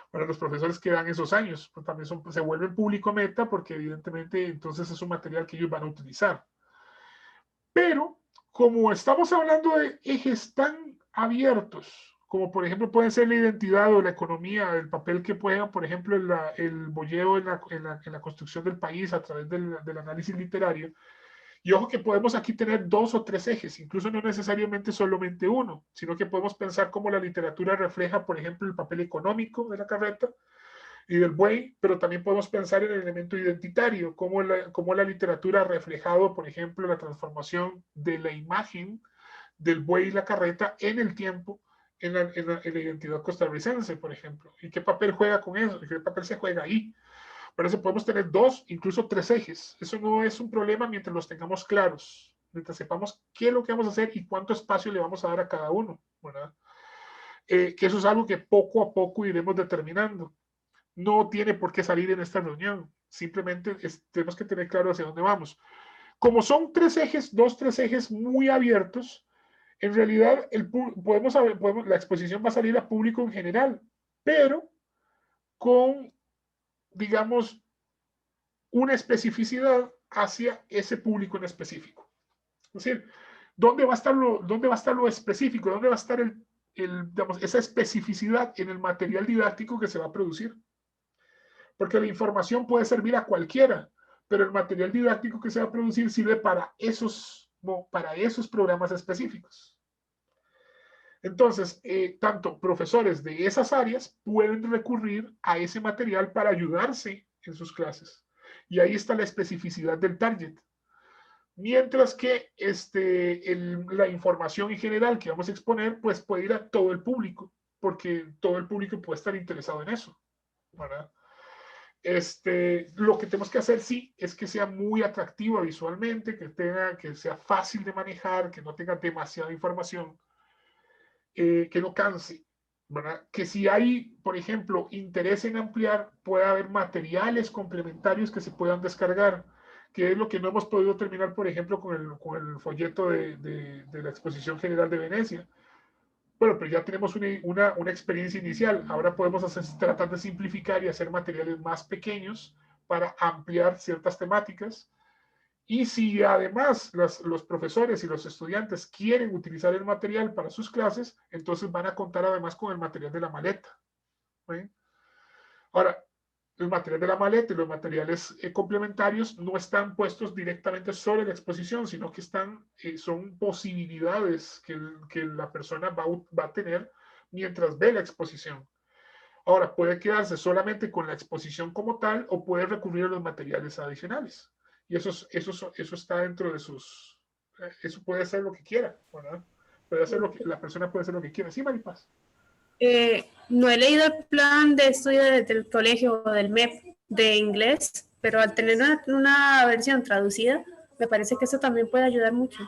Para los profesores que dan esos años, pues también se vuelven público meta porque evidentemente entonces es un material que ellos van a utilizar. Pero como estamos hablando de ejes tan abiertos, como por ejemplo pueden ser la identidad o la economía, el papel que juega, por ejemplo, el bolleo en la construcción del país a través del análisis literario, y ojo que podemos aquí tener 2 o 3 ejes, incluso no necesariamente solamente uno, sino que podemos pensar cómo la literatura refleja, por ejemplo, el papel económico de la carreta y del buey, pero también podemos pensar en el elemento identitario, cómo la literatura ha reflejado, por ejemplo, la transformación de la imagen del buey y la carreta en el tiempo, en la identidad costarricense, por ejemplo, y qué papel juega con eso, qué papel se juega ahí. Por eso podemos tener 2, incluso 3 ejes. Eso no es un problema mientras los tengamos claros, mientras sepamos qué es lo que vamos a hacer y cuánto espacio le vamos a dar a cada uno, ¿verdad? Que eso es algo que poco a poco iremos determinando. No tiene por qué salir en esta reunión. Simplemente tenemos que tener claro hacia dónde vamos. Como son 3 ejes, 3 ejes muy abiertos, en realidad la exposición va a salir a público en general, pero con, digamos, una especificidad hacia ese público en específico. Es decir, ¿dónde va a estar lo específico? ¿Dónde va a estar digamos, esa especificidad en el material didáctico que se va a producir? Porque la información puede servir a cualquiera, pero el material didáctico que se va a producir sirve para esos programas específicos. Entonces, tanto profesores de esas áreas pueden recurrir a ese material para ayudarse en sus clases. Y ahí está la especificidad del target. Mientras que la información en general que vamos a exponer, pues puede ir a todo el público, porque todo el público puede estar interesado en eso, ¿verdad? Lo que tenemos que hacer, sí, es que sea muy atractiva visualmente, que sea fácil de manejar, que no tenga demasiada información, que no canse, ¿verdad? Que si hay, por ejemplo, interés en ampliar, puede haber materiales complementarios que se puedan descargar, que es lo que no hemos podido terminar, por ejemplo, con el folleto de la Exposición General de Venecia. Bueno, pero ya tenemos una experiencia inicial. Ahora podemos tratar de simplificar y hacer materiales más pequeños para ampliar ciertas temáticas. Y si además los profesores y los estudiantes quieren utilizar el material para sus clases, entonces van a contar además con el material de la maleta. ¿Sí? Ahora, el material de la maleta y los materiales complementarios no están puestos directamente sobre la exposición, sino que son posibilidades que la persona va a tener mientras ve la exposición. Ahora, puede quedarse solamente con la exposición como tal o puede recurrir a los materiales adicionales. Y eso está dentro de eso puede hacer lo que quiera, ¿verdad? La persona puede hacer lo que quiera. Sí, Maripaz. No he leído el plan de estudio del colegio o del MEP de inglés, pero al tener una versión traducida, me parece que eso también puede ayudar mucho.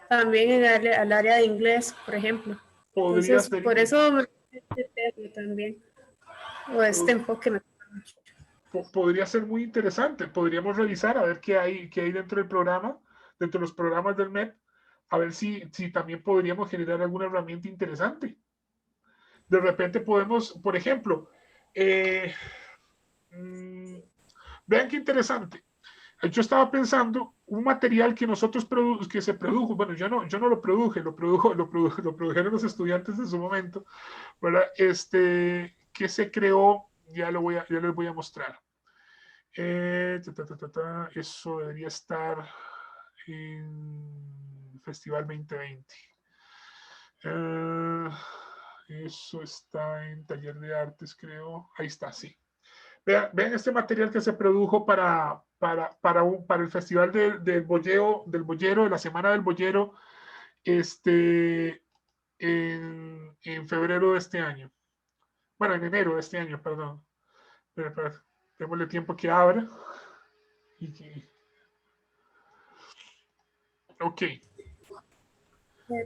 También al área de inglés, por ejemplo. Entonces, por eso este tema también, o este enfoque me gusta mucho. Podría ser muy interesante. Podríamos revisar a ver qué hay dentro del programa, dentro de los programas del MEP, a ver si también podríamos generar alguna herramienta interesante. De repente podemos, por ejemplo, vean qué interesante. Yo estaba pensando un material que que se produjo, bueno, yo no lo produje, lo produjeron los estudiantes en su momento, ¿verdad? Que se creó, ya les voy a mostrar. Eso debería estar en Festival 2020. Eso está en Taller de Artes, creo. Ahí está, sí. Vean este material que se produjo para el Festival del Boyero, de la Semana del Boyero, en febrero de este año. Bueno, en enero de este año, perdón. Démosle tiempo que abra. Ok.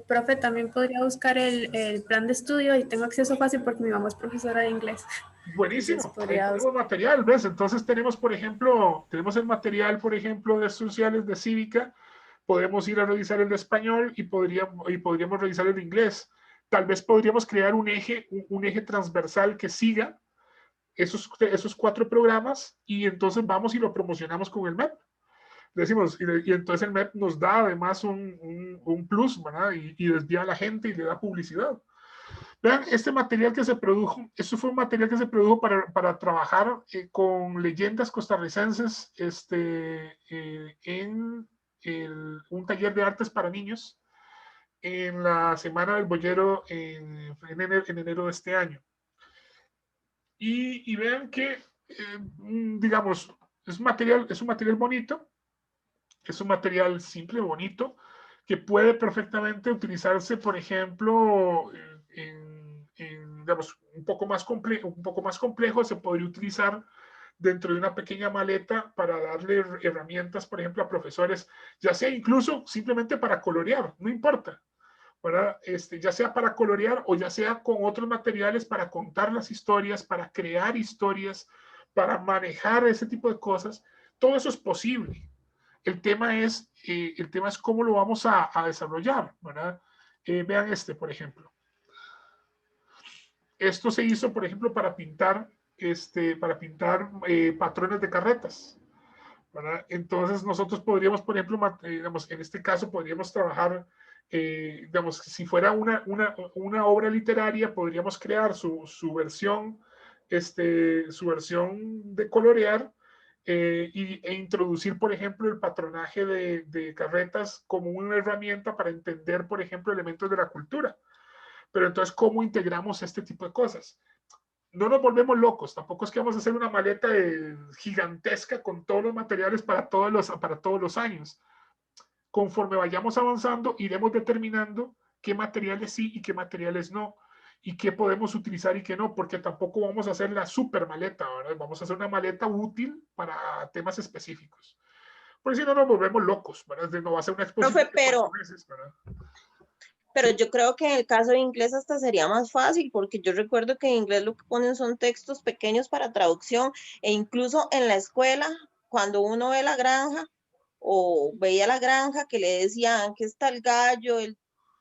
Profe, también podría buscar el plan de estudio y tengo acceso fácil porque mi mamá es profesora de inglés. Buenísimo. Ahí Podría tenemos material, ¿ves? Entonces tenemos, por ejemplo, tenemos el material, por ejemplo, de sociales, de cívica. Podemos ir a revisar el de español y podríamos revisar el de inglés. Tal vez podríamos crear un eje transversal que siga esos 4 programas y entonces vamos y lo promocionamos con el MEP. Decimos, y entonces el MEP nos da además un plus, ¿verdad? Y desvía a la gente y le da publicidad. Vean, este material que se produjo, eso fue un material que se produjo para trabajar con leyendas costarricenses en un taller de artes para niños en la Semana del Boyero en enero de este año. Y vean que, digamos, es un material bonito, es un material simple, bonito, que puede perfectamente utilizarse, por ejemplo, digamos, un poco más complejo, se podría utilizar dentro de una pequeña maleta para darle herramientas, por ejemplo, a profesores, ya sea incluso simplemente para colorear, no importa, ¿verdad? Ya sea para colorear o ya sea con otros materiales para contar las historias, para crear historias, para manejar ese tipo de cosas. Todo eso es posible. El tema es cómo lo vamos a desarrollar, ¿verdad? Vean por ejemplo. Esto se hizo, por ejemplo, para pintar patrones de carretas, ¿verdad? Entonces nosotros podríamos, por ejemplo, digamos, en este caso podríamos trabajar, digamos, si fuera una obra literaria, podríamos crear su versión de colorear e introducir, por ejemplo, el patronaje de carretas como una herramienta para entender, por ejemplo, elementos de la cultura. Pero entonces, ¿cómo integramos este tipo de cosas? No nos volvemos locos, tampoco es que vamos a hacer una maleta gigantesca con todos los materiales para todos los años. Conforme vayamos avanzando, iremos determinando qué materiales sí y qué materiales no, y qué podemos utilizar y qué no, porque tampoco vamos a hacer la super maleta, ¿verdad? Vamos a hacer una maleta útil para temas específicos. Por si no nos volvemos locos, ¿verdad? No va a ser una exposición Profe, de 4 meses, ¿verdad? pero yo creo que en el caso de inglés hasta sería más fácil, porque yo recuerdo que en inglés lo que ponen son textos pequeños para traducción, e incluso en la escuela, cuando uno ve la granja o veía la granja que le decían que está el gallo, el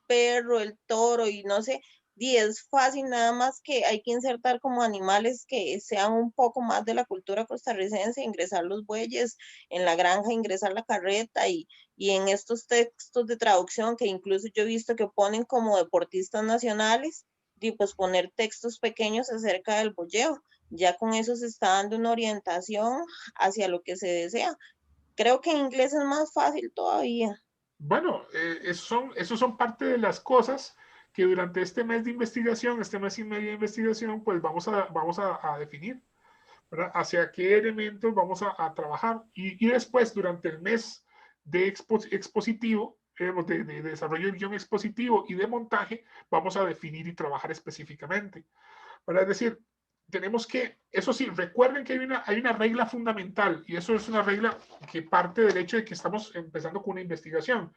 perro, el toro y no sé, y es fácil, nada más que hay que insertar como animales que sean un poco más de la cultura costarricense, ingresar los bueyes en la granja, ingresar la carreta y en estos textos de traducción que incluso yo he visto que ponen como deportistas nacionales, y pues poner textos pequeños acerca del boyeo. Ya con eso se está dando una orientación hacia lo que se desea. Creo que en inglés es más fácil todavía. Bueno, esos son parte de las cosas que durante este mes de investigación, este mes y medio de investigación, pues vamos a definir, ¿verdad? Hacia qué elementos vamos a trabajar. Y después, durante el mes de expositivo, de desarrollo de guión expositivo y de montaje, vamos a definir y trabajar específicamente. ¿Verdad? Es decir, tenemos que, eso sí, recuerden que hay una regla fundamental, y eso es una regla que parte del hecho de que estamos empezando con una investigación.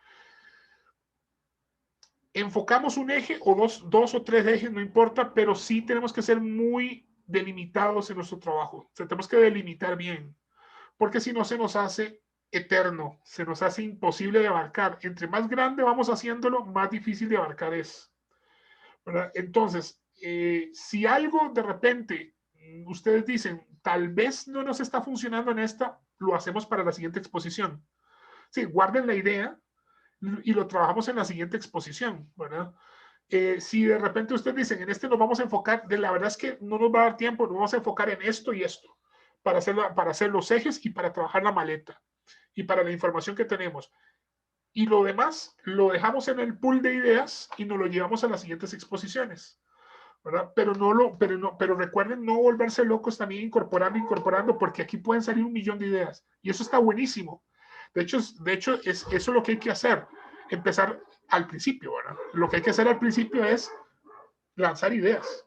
Enfocamos un eje o dos o tres ejes, no importa, pero sí tenemos que ser muy delimitados en nuestro trabajo. O sea, tenemos que delimitar bien, porque si no se nos hace eterno, se nos hace imposible de abarcar. Entre más grande vamos haciéndolo, más difícil de abarcar es, ¿verdad? Entonces, si algo de repente ustedes dicen, tal vez no nos está funcionando en esta, lo hacemos para la siguiente exposición. Sí, guarden la idea y lo trabajamos en la siguiente exposición, ¿verdad? Si de repente ustedes dicen, en este nos vamos a enfocar, la verdad es que no nos va a dar tiempo, nos vamos a enfocar en esto y esto, para hacer los ejes y para trabajar la maleta y para la información que tenemos. Y lo demás lo dejamos en el pool de ideas y nos lo llevamos a las siguientes exposiciones. ¿verdad? Pero recuerden no volverse locos también incorporando, porque aquí pueden salir 1.000.000 de ideas. Y eso está buenísimo. De hecho eso es lo que hay que hacer. Empezar al principio, ¿verdad? Lo que hay que hacer al principio es lanzar ideas.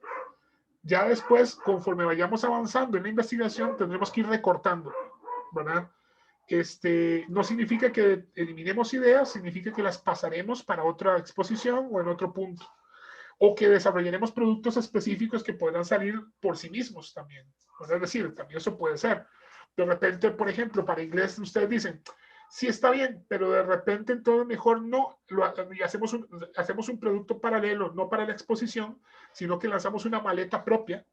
Ya después, conforme vayamos avanzando en la investigación, tendremos que ir recortando, ¿verdad? No significa que eliminemos ideas, significa que las pasaremos para otra exposición o en otro punto. O que desarrollaremos productos específicos que podrán salir por sí mismos también. Es decir, también eso puede ser. De repente, por ejemplo, para inglés ustedes dicen, sí está bien, pero de repente entonces mejor no, y hacemos un producto paralelo, no para la exposición, sino que lanzamos una maleta propia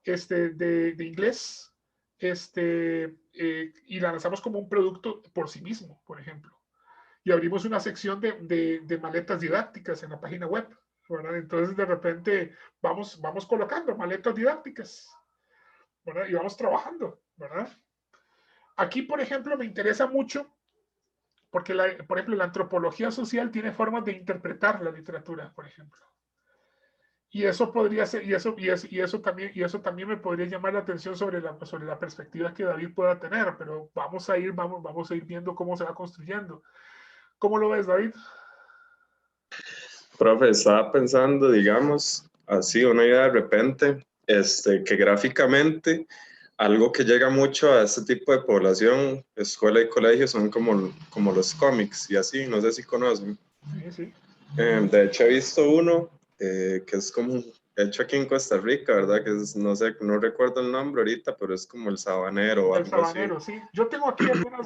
de inglés y la lanzamos como un producto por sí mismo, por ejemplo. Y abrimos una sección de maletas didácticas en la página web, ¿verdad? Entonces de repente vamos colocando maletas didácticas, ¿verdad? Y vamos trabajando, ¿verdad? Aquí, por ejemplo, me interesa mucho porque, por ejemplo, la antropología social tiene formas de interpretar la literatura, por ejemplo. Y eso podría ser, y eso también me podría llamar la atención sobre la perspectiva que David pueda tener, pero vamos a ir viendo cómo se va construyendo. ¿Cómo lo ves, David? Profe, estaba pensando, digamos, así una idea de repente, que gráficamente algo que llega mucho a este tipo de población, escuela y colegio, son como los cómics y así, no sé si conocen. Sí, sí. De hecho, he visto uno que es como hecho aquí en Costa Rica, ¿verdad? Que es, no sé, no recuerdo el nombre ahorita, pero es como el Sabanero o El algo así. Sabanero, sí. Yo tengo aquí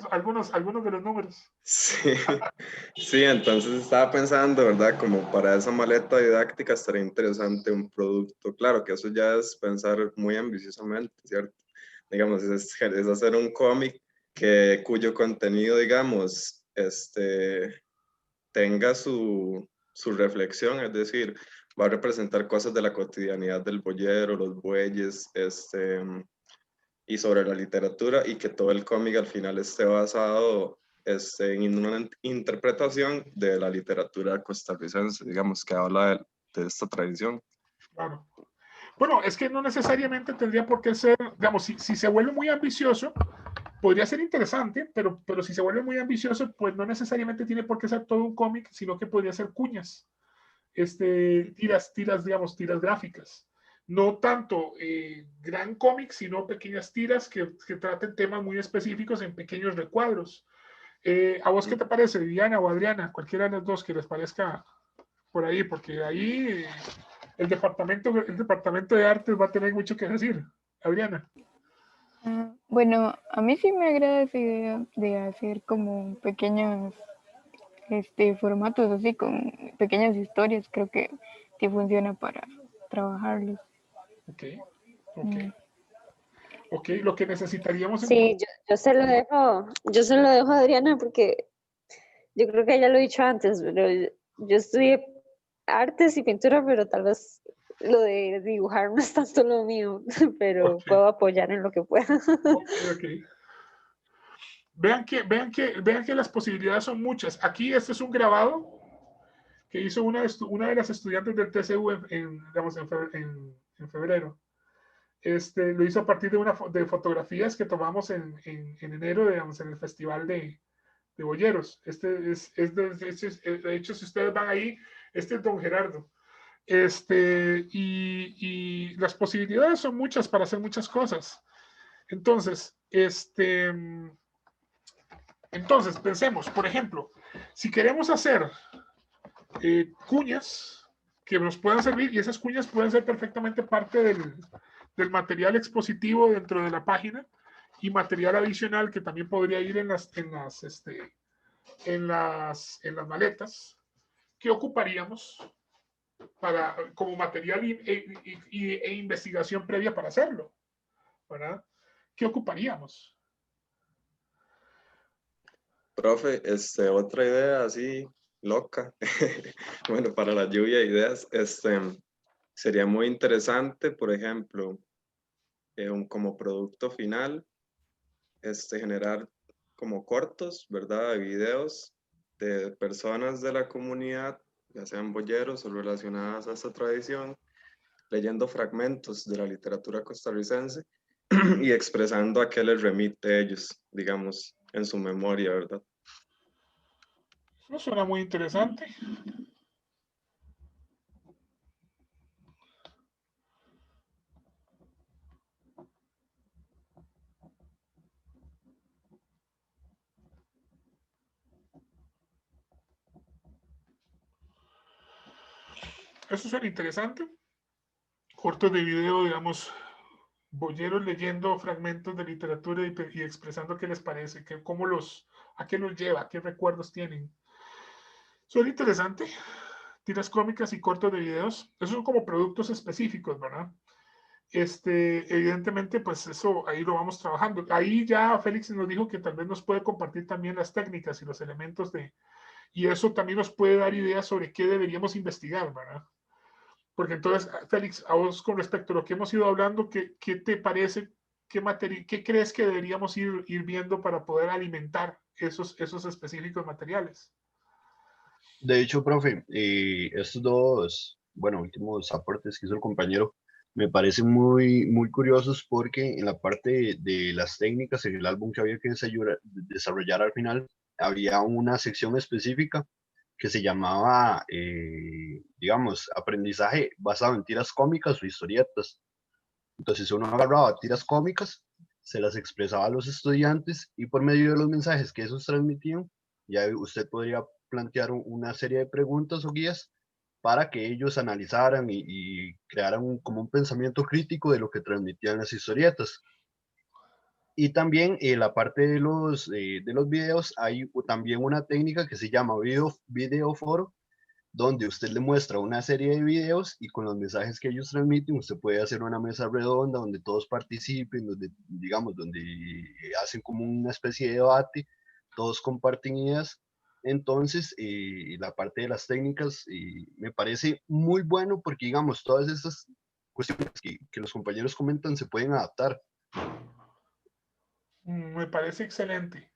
algunos de los números. Sí, sí, entonces estaba pensando, ¿verdad? Como para esa maleta didáctica estaría interesante un producto. Claro que eso ya es pensar muy ambiciosamente, ¿cierto? Digamos, es hacer un cómic cuyo contenido, digamos, tenga su reflexión, es decir, va a representar cosas de la cotidianidad del boyero, los bueyes, y sobre la literatura, y que todo el cómic al final esté basado en una interpretación de la literatura costarricense, digamos, que habla de esta tradición. Claro. Bueno, es que no necesariamente tendría por qué ser, digamos, si se vuelve muy ambicioso, podría ser interesante, pero si se vuelve muy ambicioso, pues no necesariamente tiene por qué ser todo un cómic, sino que podría ser cuñas, digamos, tiras gráficas. No tanto gran cómic, sino pequeñas tiras que traten temas muy específicos en pequeños recuadros. ¿A vos qué te parece, Viviana o Adriana? Cualquiera de las dos que les parezca por ahí, porque ahí el departamento de artes va a tener mucho que decir. Adriana. Bueno, a mí sí me agrada esa idea de hacer como pequeños formatos así, con pequeñas historias. Creo que sí funciona para trabajarlos. Ok. Ok, lo que necesitaríamos... Sí, yo se lo dejo a Adriana porque yo creo que ya lo he dicho antes, pero yo estudié artes y pintura, pero tal vez lo de dibujar no es tanto lo mío, pero puedo apoyar en lo que pueda. Ok. Vean que las posibilidades son muchas. Aquí este es un grabado que hizo una de las estudiantes del TCU en febrero. Lo hizo a partir de fotografías que tomamos en enero, digamos, en el festival de boyeros. De hecho, si ustedes van ahí, este es don Gerardo. Y las posibilidades son muchas para hacer muchas cosas. Entonces, pensemos, por ejemplo, si queremos hacer cuñas que nos puedan servir, y esas cuñas pueden ser perfectamente parte del material expositivo dentro de la página, y material adicional que también podría ir en las maletas, que ocuparíamos como material e investigación previa para hacerlo, ¿verdad? ¿Qué ocuparíamos? Profe, otra idea así loca, bueno, para la lluvia de ideas, sería muy interesante, por ejemplo, como producto final, generar como cortos, ¿verdad? De videos de personas de la comunidad, ya sean boyeros o relacionadas a esta tradición, leyendo fragmentos de la literatura costarricense y expresando a qué les remite ellos, digamos, en su memoria, ¿verdad? Eso suena muy interesante. Eso suena interesante. Cortos de video, digamos, boyeros leyendo fragmentos de literatura y expresando qué les parece, a qué los lleva, qué recuerdos tienen. Suena interesante. Tiras cómicas y cortos de videos. Esos son como productos específicos, ¿verdad? Evidentemente, pues eso ahí lo vamos trabajando. Ahí ya Félix nos dijo que tal vez nos puede compartir también las técnicas y los elementos y eso también nos puede dar ideas sobre qué deberíamos investigar, ¿verdad? Porque entonces, Félix, a vos con respecto a lo que hemos ido hablando, ¿qué te parece? ¿Qué crees que deberíamos ir viendo para poder alimentar esos específicos materiales? De hecho, profe, estos dos, bueno, últimos aportes que hizo el compañero me parecen muy curiosos porque en la parte de las técnicas, en el álbum que había que desarrollar al final, había una sección específica que se llamaba, digamos, aprendizaje basado en tiras cómicas o historietas. Entonces uno agarraba tiras cómicas, se las expresaba a los estudiantes y por medio de los mensajes que esos transmitían, ya usted podría plantear una serie de preguntas o guías para que ellos analizaran y crearan como un pensamiento crítico de lo que transmitían las historietas. Y también en la parte de los videos hay también una técnica que se llama video foro, donde usted le muestra una serie de videos y con los mensajes que ellos transmiten, usted puede hacer una mesa redonda donde todos participen, donde, digamos, donde hacen como una especie de debate, todos comparten ideas. Entonces, la parte de las técnicas me parece muy bueno porque, digamos, todas estas cuestiones que los compañeros comentan se pueden adaptar. Me parece excelente.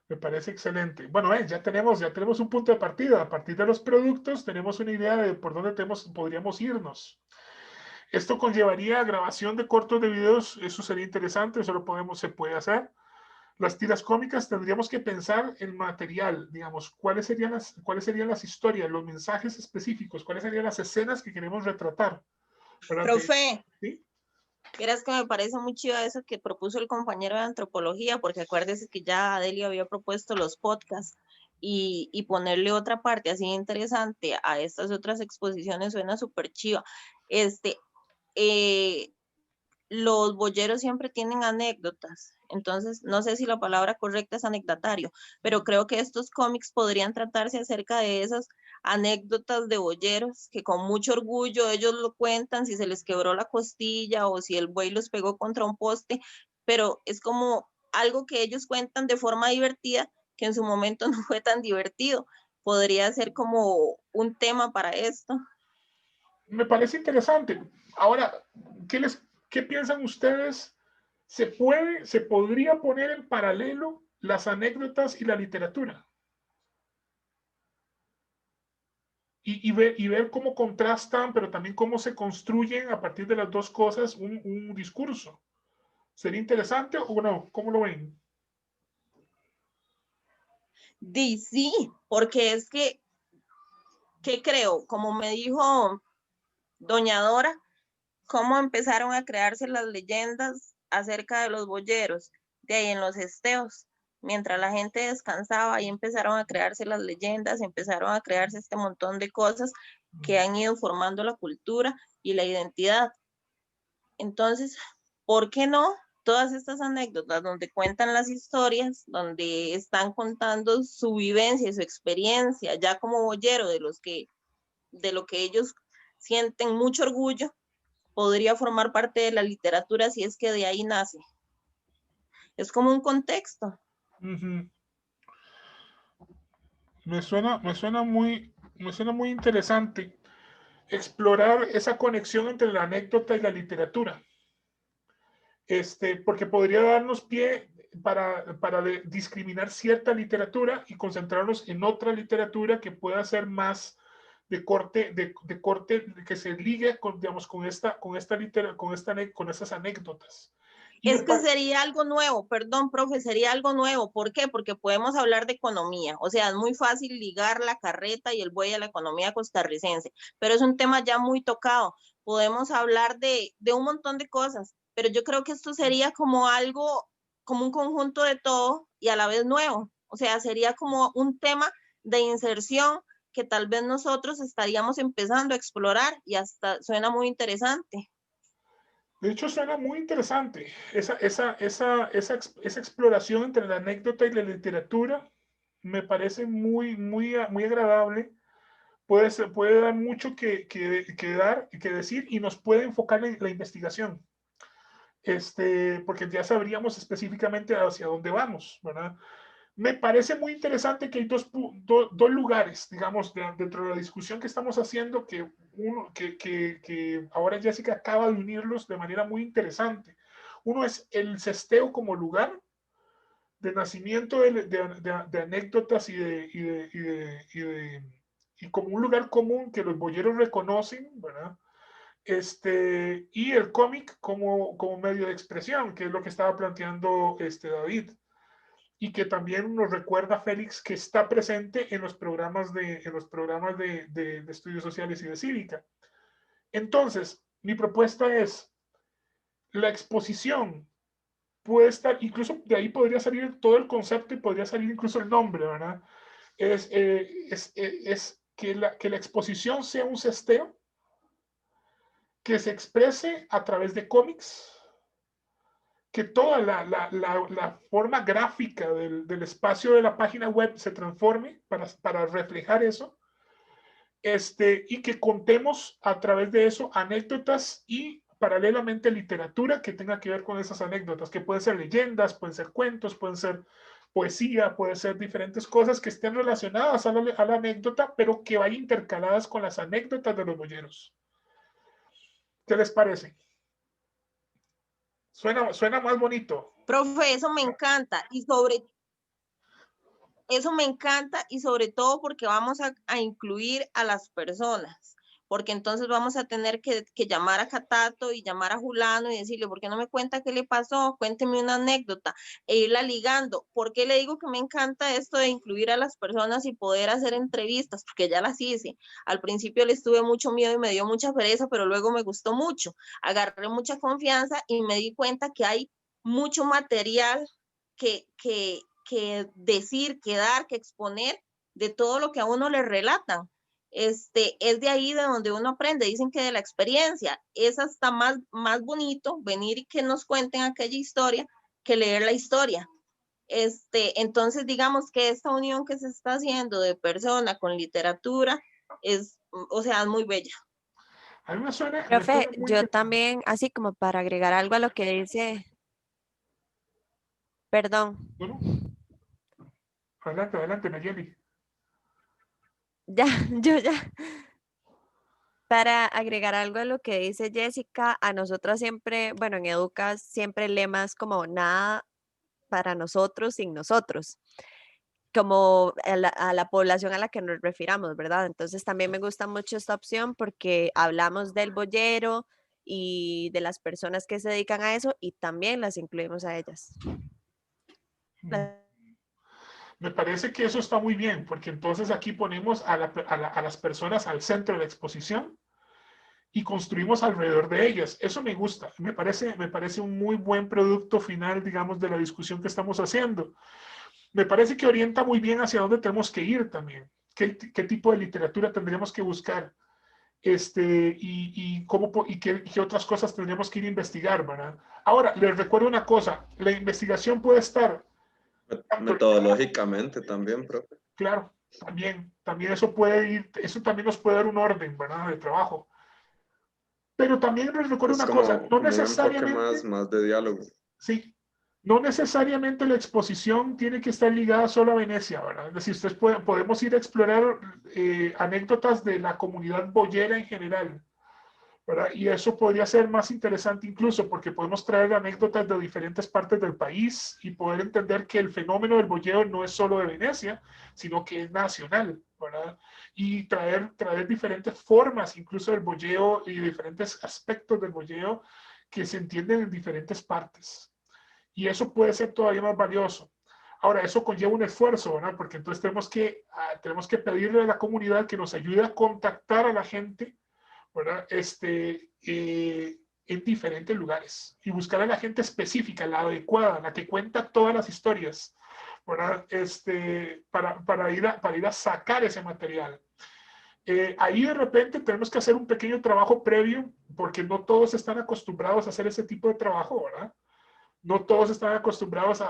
Me parece excelente. Bueno, ya tenemos un punto de partida. A partir de los productos tenemos una idea de por dónde podríamos irnos. Esto conllevaría grabación de cortos de videos. Eso sería interesante. Eso se puede hacer. Las tiras cómicas tendríamos que pensar en material, digamos, cuáles serían las historias, los mensajes específicos, cuáles serían las escenas que queremos retratar. Profe, ¿sí? Verás que me parece muy chido eso que propuso el compañero de antropología, porque acuérdese que ya Adelio había propuesto los podcasts y ponerle otra parte así interesante a estas otras exposiciones suena súper chiva. Los boyeros siempre tienen anécdotas, entonces no sé si la palabra correcta es anecdotario, pero creo que estos cómics podrían tratarse acerca de esas anécdotas de boyeros que con mucho orgullo ellos lo cuentan, si se les quebró la costilla o si el buey los pegó contra un poste, pero es como algo que ellos cuentan de forma divertida que en su momento no fue tan divertido. Podría ser como un tema para esto. Me parece interesante. Ahora, ¿qué piensan ustedes? ¿Se podría poner en paralelo las anécdotas y la literatura? Y ver cómo contrastan, pero también cómo se construyen a partir de las dos cosas un discurso. ¿Sería interesante o no? ¿Cómo lo ven? Sí, porque es que, ¿qué creo? Como me dijo doña Dora, cómo empezaron a crearse las leyendas acerca de los boyeros, de ahí en los esteos. Mientras la gente descansaba, ahí empezaron a crearse las leyendas, empezaron a crearse este montón de cosas que han ido formando la cultura y la identidad. Entonces, ¿por qué no? Todas estas anécdotas donde cuentan las historias, donde están contando su vivencia y su experiencia, ya como boyero de lo que ellos sienten mucho orgullo, podría formar parte de la literatura si es que de ahí nace. Es como un contexto. Me suena muy interesante explorar esa conexión entre la anécdota y la literatura. Porque podría darnos pie para discriminar cierta literatura y concentrarnos en otra literatura que pueda ser más, de corte que se ligue con, digamos, con esas anécdotas. Es que sería algo nuevo, perdón, profe, sería algo nuevo. ¿Por qué? Porque podemos hablar de economía. O sea, es muy fácil ligar la carreta y el buey a la economía costarricense, pero es un tema ya muy tocado. Podemos hablar de un montón de cosas, pero yo creo que esto sería como algo, como un conjunto de todo y a la vez nuevo. O sea, sería como un tema de inserción que tal vez nosotros estaríamos empezando a explorar y hasta suena muy interesante. De hecho, suena muy interesante esa exploración entre la anécdota y la literatura. Me parece muy, muy, muy agradable. Puede dar mucho que decir y nos puede enfocar en la investigación. Porque ya sabríamos específicamente hacia dónde vamos, ¿verdad? Me parece muy interesante que hay dos lugares, digamos, dentro de la discusión que estamos haciendo, que ahora Jessica acaba de unirlos de manera muy interesante. Uno es el cesteo como lugar de nacimiento de anécdotas y como un lugar común que los boyeros reconocen, ¿verdad? Y el cómic como medio de expresión, que es lo que estaba planteando David. Y que también nos recuerda Félix que está presente en los programas de estudios sociales y de cívica. Entonces, mi propuesta es, la exposición puede estar, incluso de ahí podría salir todo el concepto y podría salir incluso el nombre, ¿verdad? Es que la exposición sea un cesteo que se exprese a través de cómics, que toda la forma gráfica del espacio de la página web se transforme para reflejar eso, y que contemos a través de eso anécdotas y paralelamente literatura que tenga que ver con esas anécdotas, que pueden ser leyendas, pueden ser cuentos, pueden ser poesía, pueden ser diferentes cosas que estén relacionadas a la anécdota, pero que vayan intercaladas con las anécdotas de los boyeros. ¿Qué les parece? Suena más bonito. Profe, eso me encanta y sobre todo porque vamos a incluir a las personas, porque entonces vamos a tener que llamar a Catato y llamar a Julano y decirle, ¿por qué no me cuenta qué le pasó? Cuénteme una anécdota e irla ligando. ¿Por qué le digo que me encanta esto de incluir a las personas y poder hacer entrevistas? Porque ya las hice. Al principio les tuve mucho miedo y me dio mucha pereza, pero luego me gustó mucho. Agarré mucha confianza y me di cuenta que hay mucho material que decir, que dar, que exponer de todo lo que a uno le relatan. Es de ahí de donde uno aprende. Dicen que de la experiencia es hasta más bonito venir y que nos cuenten aquella historia que leer la historia. Entonces digamos que esta unión que se está haciendo de persona con literatura es, o sea, es muy bella. A mí me suena Profe, muy yo bien. también, así como para agregar algo a lo que dice, perdón, Bueno, adelante, Nayeli. ya, yo ya. Para agregar algo a lo que dice Jessica, a nosotros siempre, bueno, en Educas siempre el lema es como nada para nosotros sin nosotros, como a la población a la que nos refiramos, ¿verdad? Entonces también me gusta mucho esta opción porque hablamos del boyero y de las personas que se dedican a eso y también las incluimos a ellas. Me parece que eso está muy bien, porque entonces aquí ponemos a las personas al centro de la exposición y construimos alrededor de ellas. Eso me gusta, me parece un muy buen producto final, digamos, de la discusión que estamos haciendo. Me parece que orienta muy bien hacia dónde tenemos que ir también, qué tipo de literatura tendríamos que buscar, y qué otras cosas tendríamos que ir a investigar, ¿verdad? Ahora, les recuerdo una cosa, la investigación puede estar Metodológicamente también, profe. claro, también eso también nos puede dar un orden, ¿verdad? De trabajo. Pero también les recuerdo Es una como, cosa, no como un enfoque necesariamente, más de diálogo. sí, no necesariamente la exposición tiene que estar ligada solo a Venecia, ¿verdad? Es decir, podemos ir a explorar anécdotas de la comunidad boyera en general, ¿verdad? Y eso podría ser más interesante incluso porque podemos traer anécdotas de diferentes partes del país y poder entender que el fenómeno del bolleo no es solo de Venecia, sino que es nacional, ¿verdad? Y traer diferentes formas incluso del bolleo y diferentes aspectos del bolleo que se entienden en diferentes partes. Y eso puede ser todavía más valioso. Ahora, eso conlleva un esfuerzo, ¿verdad? Porque entonces tenemos que pedirle a la comunidad que nos ayude a contactar a la gente, ¿verdad? En diferentes lugares y buscar a la gente específica, la adecuada, la que cuenta todas las historias, ¿verdad? Para ir a sacar ese material. Ahí de repente tenemos que hacer un pequeño trabajo previo porque no todos están acostumbrados a hacer ese tipo de trabajo, ¿verdad? No todos están acostumbrados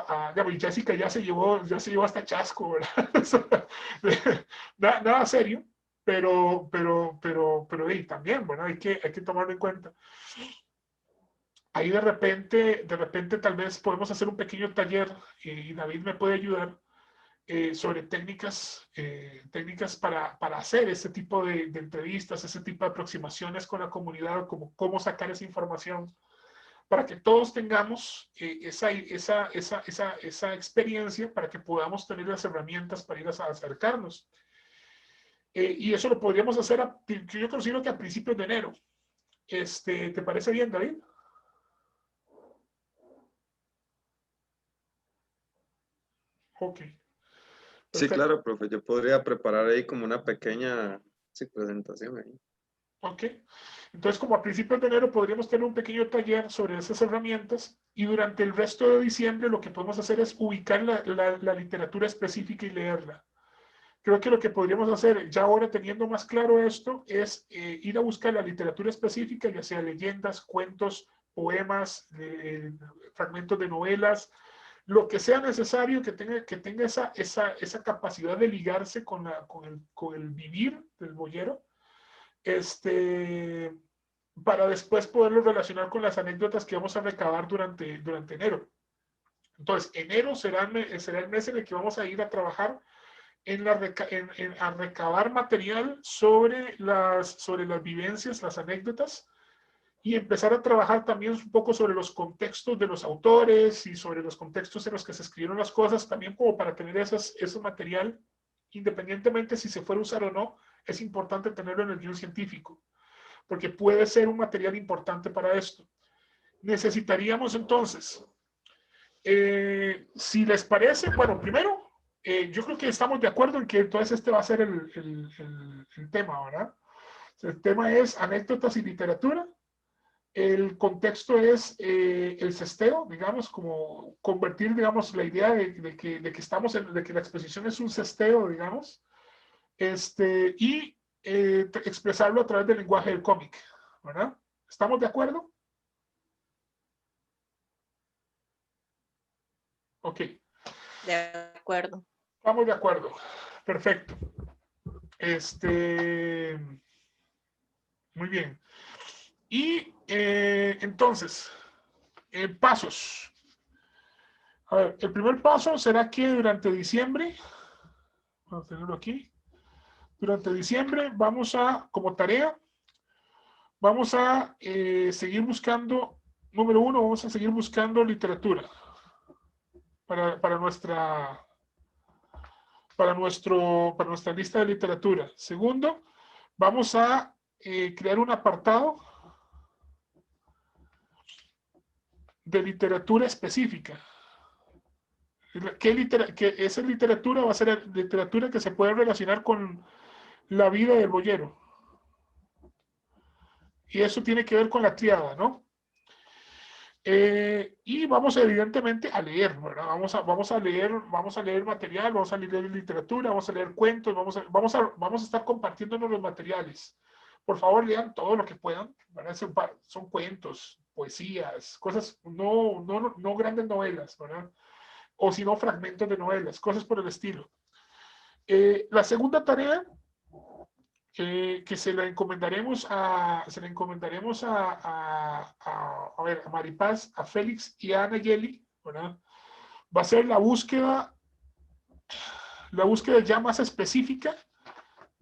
y Jessica ya se llevó hasta chasco, ¿verdad? Nada serio, pero también, bueno, hay que tomarlo en cuenta. Ahí de repente tal vez podemos hacer un pequeño taller y David me puede ayudar sobre técnicas para hacer ese tipo de entrevistas, ese tipo de aproximaciones con la comunidad, como cómo sacar esa información, para que todos tengamos esa experiencia, para que podamos tener las herramientas para ir a acercarnos. Y eso lo podríamos hacer, yo considero que a principios de enero. ¿Te parece bien, David? Ok. Sí, claro, profe. Yo podría preparar ahí como una pequeña presentación ahí. Ok. Entonces, como a principios de enero podríamos tener un pequeño taller sobre esas herramientas y durante el resto de diciembre lo que podemos hacer es ubicar la literatura específica y leerla. Creo que lo que podríamos hacer, ya ahora teniendo más claro esto, es ir a buscar la literatura específica, ya sea leyendas, cuentos, poemas, fragmentos de novelas, lo que sea necesario que tenga esa capacidad de ligarse con el vivir del boyero, para después poderlo relacionar con las anécdotas que vamos a recabar durante enero. Entonces, enero será el mes en el que vamos a ir a trabajar a recabar material sobre las vivencias, las anécdotas, y empezar a trabajar también un poco sobre los contextos de los autores y sobre los contextos en los que se escribieron las cosas, también como para tener ese material, independientemente si se fuera a usar o no, es importante tenerlo en el guión científico, porque puede ser un material importante para esto. Necesitaríamos entonces, si les parece, bueno, primero, yo creo que estamos de acuerdo en que entonces va a ser el tema, ¿verdad? El tema es anécdotas y literatura. El contexto es el cesteo, digamos, como convertir, digamos, la idea de que la exposición es un cesteo, digamos, y expresarlo a través del lenguaje del cómic, ¿verdad? ¿Estamos de acuerdo? Ok. De acuerdo. Estamos de acuerdo. Perfecto. Muy bien. Y entonces, pasos. A ver, el primer paso será que durante diciembre, vamos a tenerlo aquí, durante diciembre vamos como tarea, vamos a seguir buscando, número uno, vamos a seguir buscando literatura para nuestra lista de literatura. Segundo, vamos a crear un apartado de literatura específica. Que esa literatura va a ser literatura que se puede relacionar con la vida del boyero. Y eso tiene que ver con la tríada, ¿no? Y vamos evidentemente a leer, ¿verdad? Vamos a leer material, vamos a leer literatura, vamos a leer cuentos, vamos a estar compartiéndonos los materiales. Por favor, lean todo lo que puedan, ¿verdad? Son cuentos, poesías, cosas, no grandes novelas, ¿verdad? O si no, fragmentos de novelas, cosas por el estilo. La segunda tarea que se la encomendaremos a Maripaz, a Félix y a Nayeli, ¿verdad? Va a ser la búsqueda ya más específica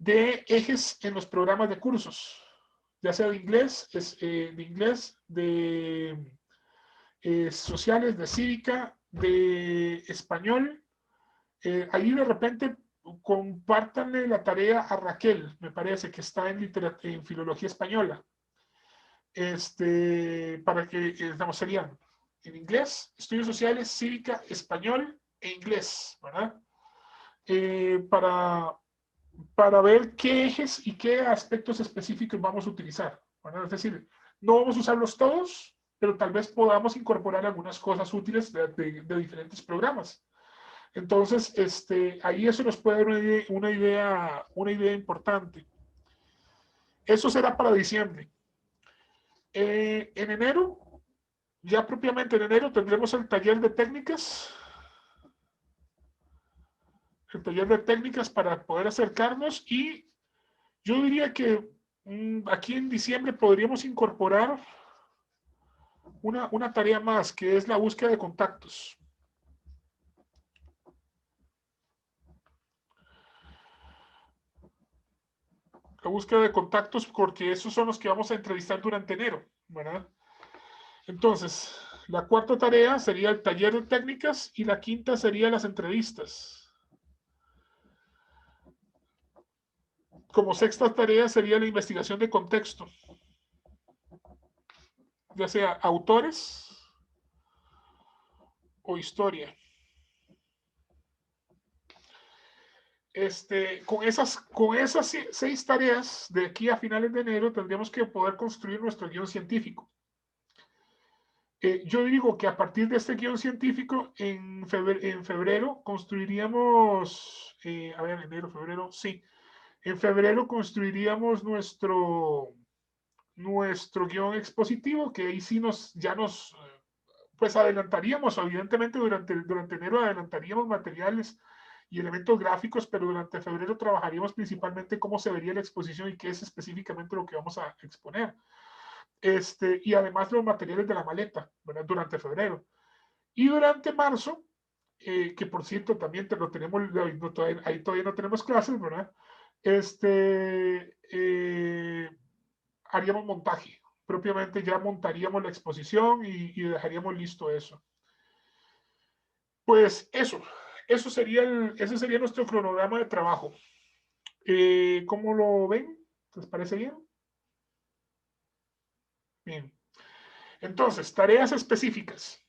de ejes en los programas de cursos, ya sea de inglés, sociales, de cívica, de español. Ahí de repente compártanle la tarea a Raquel, me parece que está en filología española. Para que, serían en inglés, estudios sociales, cívica, español e inglés, ¿verdad? Para ver qué ejes y qué aspectos específicos vamos a utilizar, ¿verdad? Es decir, no vamos a usarlos todos, pero tal vez podamos incorporar algunas cosas útiles de diferentes programas. Entonces, ahí eso nos puede dar una idea importante. Eso será para diciembre. En enero, ya propiamente en enero, tendremos el taller de técnicas. El taller de técnicas para poder acercarnos, y yo diría que aquí en diciembre podríamos incorporar una tarea más, que es la búsqueda de contactos. La búsqueda de contactos, porque esos son los que vamos a entrevistar durante enero, ¿verdad? Entonces, la cuarta tarea sería el taller de técnicas y la quinta sería las entrevistas. Como sexta tarea sería la investigación de contexto, ya sea autores o historia. Con esas 6 tareas, de aquí a finales de enero, tendríamos que poder construir nuestro guión científico. Yo digo que a partir de este guión científico, en febrero construiríamos, enero, febrero, sí. En febrero construiríamos nuestro guión expositivo, que ahí sí pues adelantaríamos, evidentemente durante enero adelantaríamos materiales y elementos gráficos, pero durante febrero trabajaríamos principalmente cómo se vería la exposición y qué es específicamente lo que vamos a exponer. Y además los materiales de la maleta, ¿verdad? Durante febrero. Y durante marzo, que por cierto también lo tenemos, ahí todavía no tenemos clases, ¿verdad? Haríamos montaje. Propiamente ya montaríamos la exposición y dejaríamos listo eso. Pues ese sería nuestro cronograma de trabajo. ¿Cómo lo ven? ¿Les parece bien? Bien. Entonces, tareas específicas.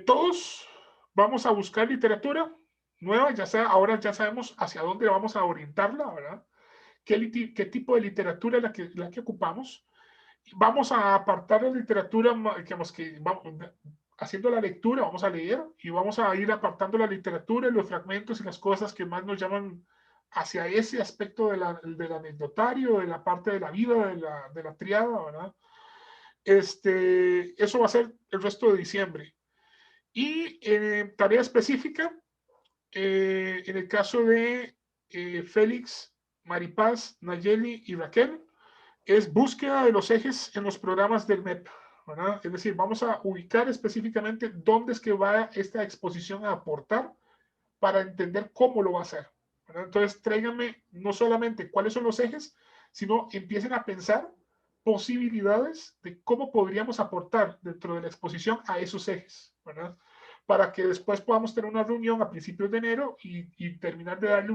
Todos vamos a buscar literatura nueva, ahora ya sabemos hacia dónde vamos a orientarla, ¿verdad? ¿Qué tipo de literatura es la que ocupamos? Vamos a apartar la literatura, digamos que haciendo la lectura, vamos a leer y vamos a ir apartando la literatura y los fragmentos y las cosas que más nos llaman hacia ese aspecto del anecdotario, de la parte de la vida, de la triada, ¿verdad? Eso va a ser el resto de diciembre. Y tarea específica, en el caso de Félix, Maripaz, Nayeli y Raquel, es búsqueda de los ejes en los programas del MEP, ¿verdad? Es decir, vamos a ubicar específicamente dónde es que va esta exposición a aportar para entender cómo lo va a hacer, ¿verdad? Entonces, tráiganme no solamente cuáles son los ejes, sino empiecen a pensar posibilidades de cómo podríamos aportar dentro de la exposición a esos ejes, ¿verdad? Para que después podamos tener una reunión a principios de enero y terminar de darle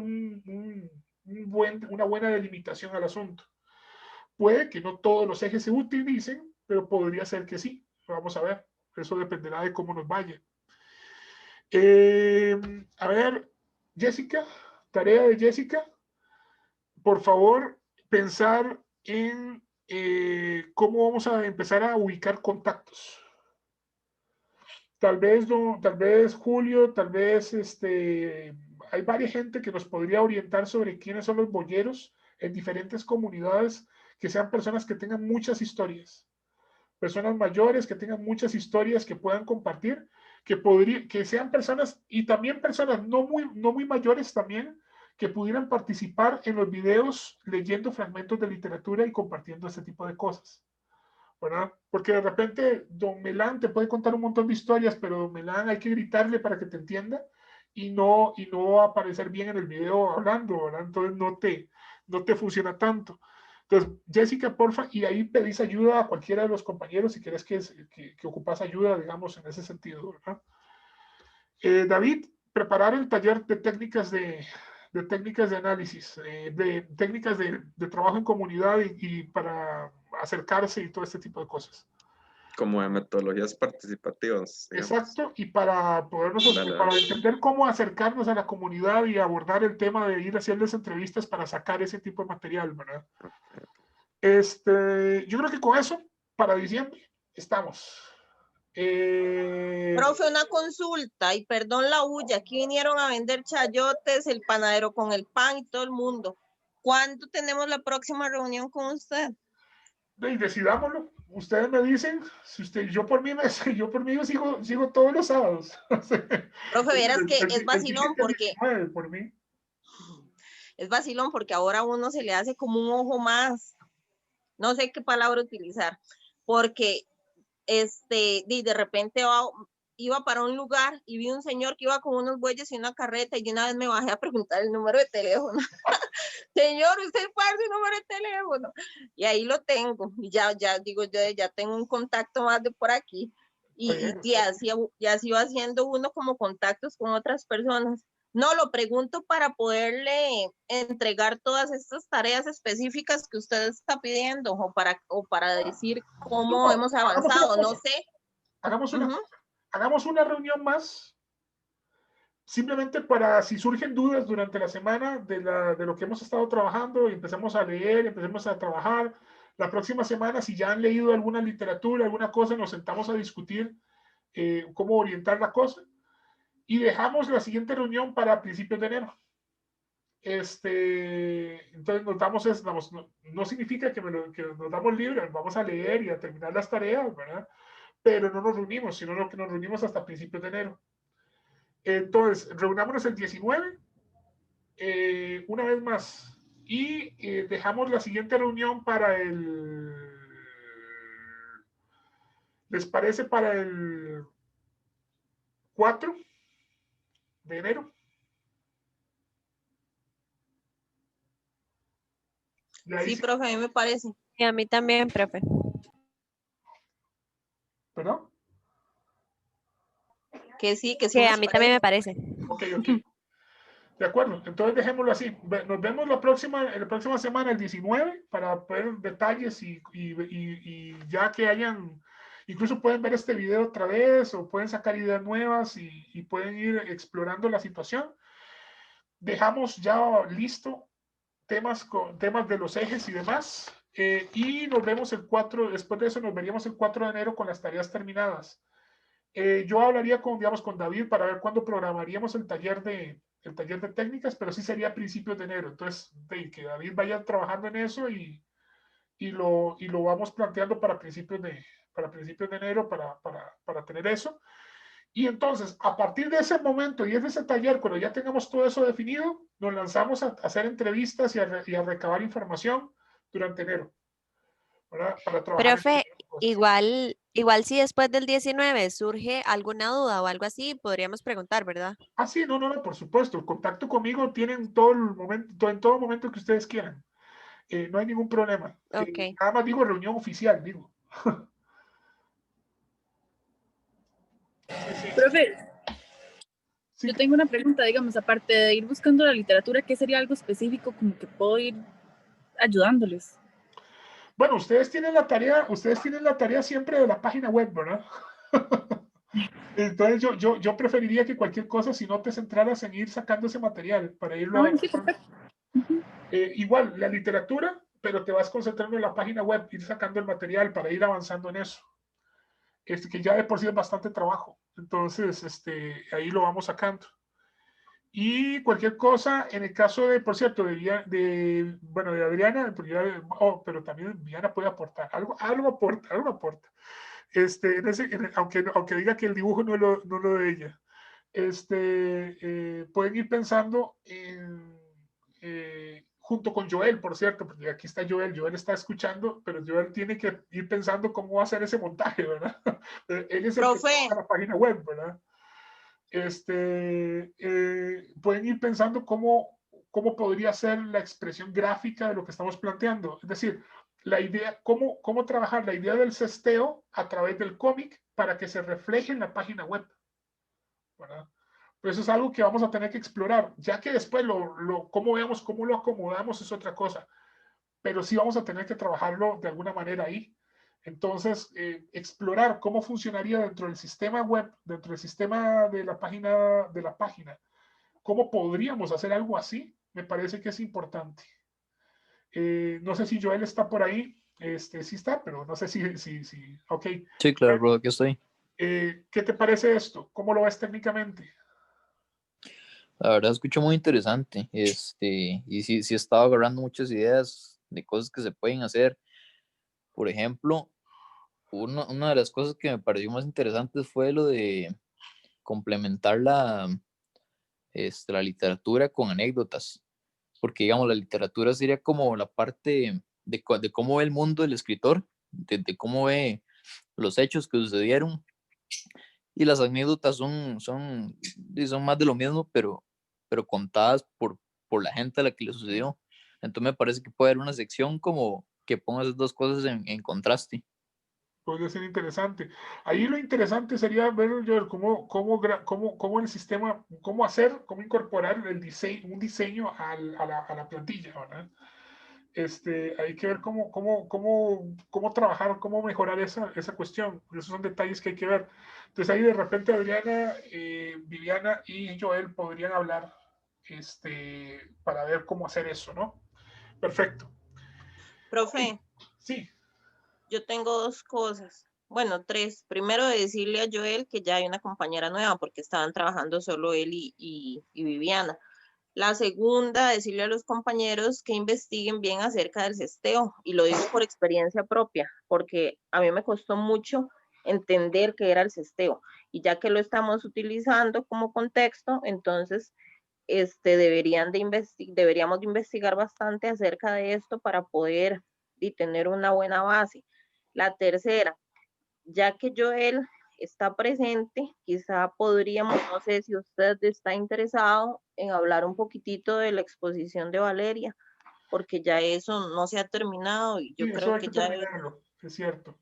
una buena delimitación al asunto. Puede que no todos los ejes se utilicen, pero podría ser que sí. Vamos a ver. Eso dependerá de cómo nos vaya. A ver, Jessica, tarea de Jessica. Por favor, pensar en cómo vamos a empezar a ubicar contactos. Tal vez Julio, tal vez hay varias gente que nos podría orientar sobre quiénes son los boyeros en diferentes comunidades, que sean personas que tengan muchas historias, personas mayores que tengan muchas historias que puedan compartir, que sean personas, y también personas no muy mayores también, que pudieran participar en los videos leyendo fragmentos de literatura y compartiendo este tipo de cosas, ¿verdad? Porque de repente Don Melán te puede contar un montón de historias, pero Don Melán hay que gritarle para que te entienda y no aparecer bien en el video hablando, ¿verdad? Entonces no te funciona tanto. Entonces, Jessica, porfa, y ahí pedís ayuda a cualquiera de los compañeros si querés que ocupas ayuda, digamos, en ese sentido, ¿verdad? David, preparar el taller de técnicas de análisis, de técnicas de trabajo en comunidad y para acercarse y todo este tipo de cosas. Como de metodologías participativas, digamos. Exacto, y para podernos, para entender cómo acercarnos a la comunidad y abordar el tema de ir haciendo entrevistas para sacar ese tipo de material, ¿verdad? Yo creo que con eso, para diciembre, estamos. Profe, una consulta, y perdón la bulla, aquí vinieron a vender chayotes, el panadero con el pan y todo el mundo. ¿Cuándo tenemos la próxima reunión con usted? Y decidámoslo. Ustedes me dicen, si yo por mí sigo todos los sábados. Profe, verás que es vacilón porque por mí. Es vacilón porque ahora a uno se le hace como un ojo más, no sé qué palabra utilizar, porque de repente iba para un lugar y vi un señor que iba con unos bueyes y una carreta y de una vez me bajé a preguntar el número de teléfono. Señor, usted puede dar su número de teléfono. Y ahí lo tengo. Y ya tengo un contacto más de por aquí. Y así va haciendo uno como contactos con otras personas. No, lo pregunto para poderle entregar todas estas tareas específicas que usted está pidiendo o para decir cómo hemos avanzado, no sé. Hagamos una reunión más, simplemente para si surgen dudas durante la semana de lo que hemos estado trabajando y empecemos a leer, empecemos a trabajar. La próxima semana, si ya han leído alguna literatura, alguna cosa, nos sentamos a discutir cómo orientar la cosa. Y dejamos la siguiente reunión para principios de enero. Entonces no significa que nos damos libres, vamos a leer y a terminar las tareas, ¿verdad? Pero no nos reunimos, sino que nos reunimos hasta principios de enero. Entonces, reunámonos el 19, una vez más, y dejamos la siguiente reunión para ¿les parece para el 4 de enero? Sí, profe, a mí me parece. Y a mí también, profe. ¿Perdón? Que sí, que sí. Que a mí también me parece. Ok. De acuerdo, entonces dejémoslo así. Nos vemos la próxima semana, el 19, para ver detalles y ya que hayan, incluso pueden ver este video otra vez o pueden sacar ideas nuevas y pueden ir explorando la situación. Dejamos ya listo temas de los ejes y demás. Y nos vemos el 4, después de eso nos veríamos el 4 de enero con las tareas terminadas. Yo hablaría con David para ver cuándo programaríamos el taller de técnicas, pero sí sería a principios de enero. Entonces, que David vaya trabajando en eso y lo vamos planteando para principios de enero para tener eso. Y entonces, a partir de ese momento y de ese taller, cuando ya tengamos todo eso definido, nos lanzamos a hacer entrevistas y a recabar información durante enero. Para trabajar. Profe, igual si después del 19 surge alguna duda o algo así, podríamos preguntar, ¿verdad? Ah, sí, no, por supuesto. El contacto conmigo tienen en todo momento que ustedes quieran. No hay ningún problema. Okay. Nada más digo reunión oficial, digo. Profe, sí. Yo tengo una pregunta, digamos, aparte de ir buscando la literatura, ¿qué sería algo específico como que puedo ir ayudándoles? Bueno, ustedes tienen la tarea siempre de la página web, ¿verdad? Entonces yo preferiría que cualquier cosa, si no te centraras en ir sacando ese material para irlo sí, igual, la literatura, pero te vas concentrando en la página web, ir sacando el material para ir avanzando en eso. Que ya de por sí es bastante trabajo. Entonces, ahí lo vamos sacando. Y cualquier cosa, en el caso de, por cierto, de Adriana, pero también Diana puede aportar, algo aporta. Aunque diga que el dibujo no lo de ella. Pueden ir pensando junto con Joel, por cierto, porque aquí está Joel está escuchando, pero Joel tiene que ir pensando cómo va a hacer ese montaje, ¿verdad? Él es el que trabaja la página web, ¿verdad? Pueden ir pensando cómo cómo podría ser la expresión gráfica de lo que estamos planteando. Es decir, la idea, cómo trabajar la idea del cesteo a través del cómic para que se refleje en la página web, ¿verdad? Pero eso es algo que vamos a tener que explorar, ya que después cómo veamos, cómo lo acomodamos es otra cosa, pero sí vamos a tener que trabajarlo de alguna manera ahí. Entonces, explorar cómo funcionaría dentro del sistema web, dentro del sistema de la página, cómo podríamos hacer algo así, me parece que es importante. No sé si Joel está por ahí, sí está, pero no sé si, ok. Sí, claro, bro, aquí estoy. ¿Qué te parece esto? ¿Cómo lo ves técnicamente? La verdad escucho muy interesante, y sí he estado agarrando muchas ideas de cosas que se pueden hacer. Por ejemplo, una de las cosas que me pareció más interesantes fue lo de complementar la literatura con anécdotas, porque digamos, la literatura sería como la parte de cómo ve el mundo el escritor, de cómo ve los hechos que sucedieron, y las anécdotas son más de lo mismo, pero contadas por la gente a la que le sucedió. Entonces me parece que puede haber una sección como que ponga esas dos cosas en contraste. Podría ser interesante. Ahí lo interesante sería ver Joel, cómo el sistema, cómo incorporar un diseño a la plantilla, ¿verdad? Hay que ver cómo trabajar, cómo mejorar esa cuestión. Esos son detalles que hay que ver. Entonces ahí de repente Adriana, Viviana y Joel podrían hablar para ver cómo hacer eso, ¿no? Perfecto. Profe, Sí. yo tengo dos cosas. Bueno, tres. Primero, decirle a Joel que ya hay una compañera nueva porque estaban trabajando solo él y Viviana. La segunda, decirle a los compañeros que investiguen bien acerca del cesteo, y lo digo por experiencia propia, porque a mí me costó mucho entender qué era el cesteo, y ya que lo estamos utilizando como contexto, entonces deberíamos de investigar bastante acerca de esto para poder y tener una buena base. La tercera, ya que Joel está presente, quizá podríamos, no sé si usted está interesado en hablar un poquitito de la exposición de Valeria, porque ya eso no se ha terminado y yo Sí, eso creo hay que que ya... terminarlo, es cierto.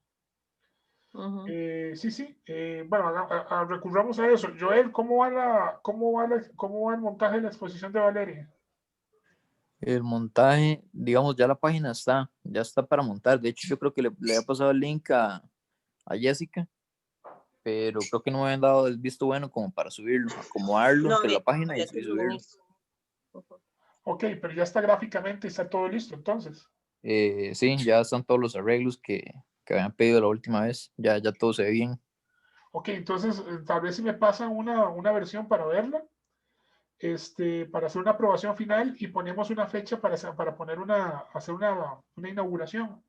Uh-huh. Sí. Bueno, recurramos a eso. Joel, cómo va el montaje de la exposición de Valeria? El montaje, digamos, ya está para montar. De hecho, yo creo que le había pasado el link a Jessica, pero creo que no me habían dado el visto bueno como para subirlo, acomodarlo No, entre la página y ya que subirlo. Uh-huh. Ok, pero ya está gráficamente, está todo listo, entonces. Sí, ya están todos los arreglos que habían pedido la última vez, ya todo se ve bien. Ok, entonces tal vez si me pasan una versión para verla, para hacer una aprobación final y ponemos una fecha para hacer una inauguración.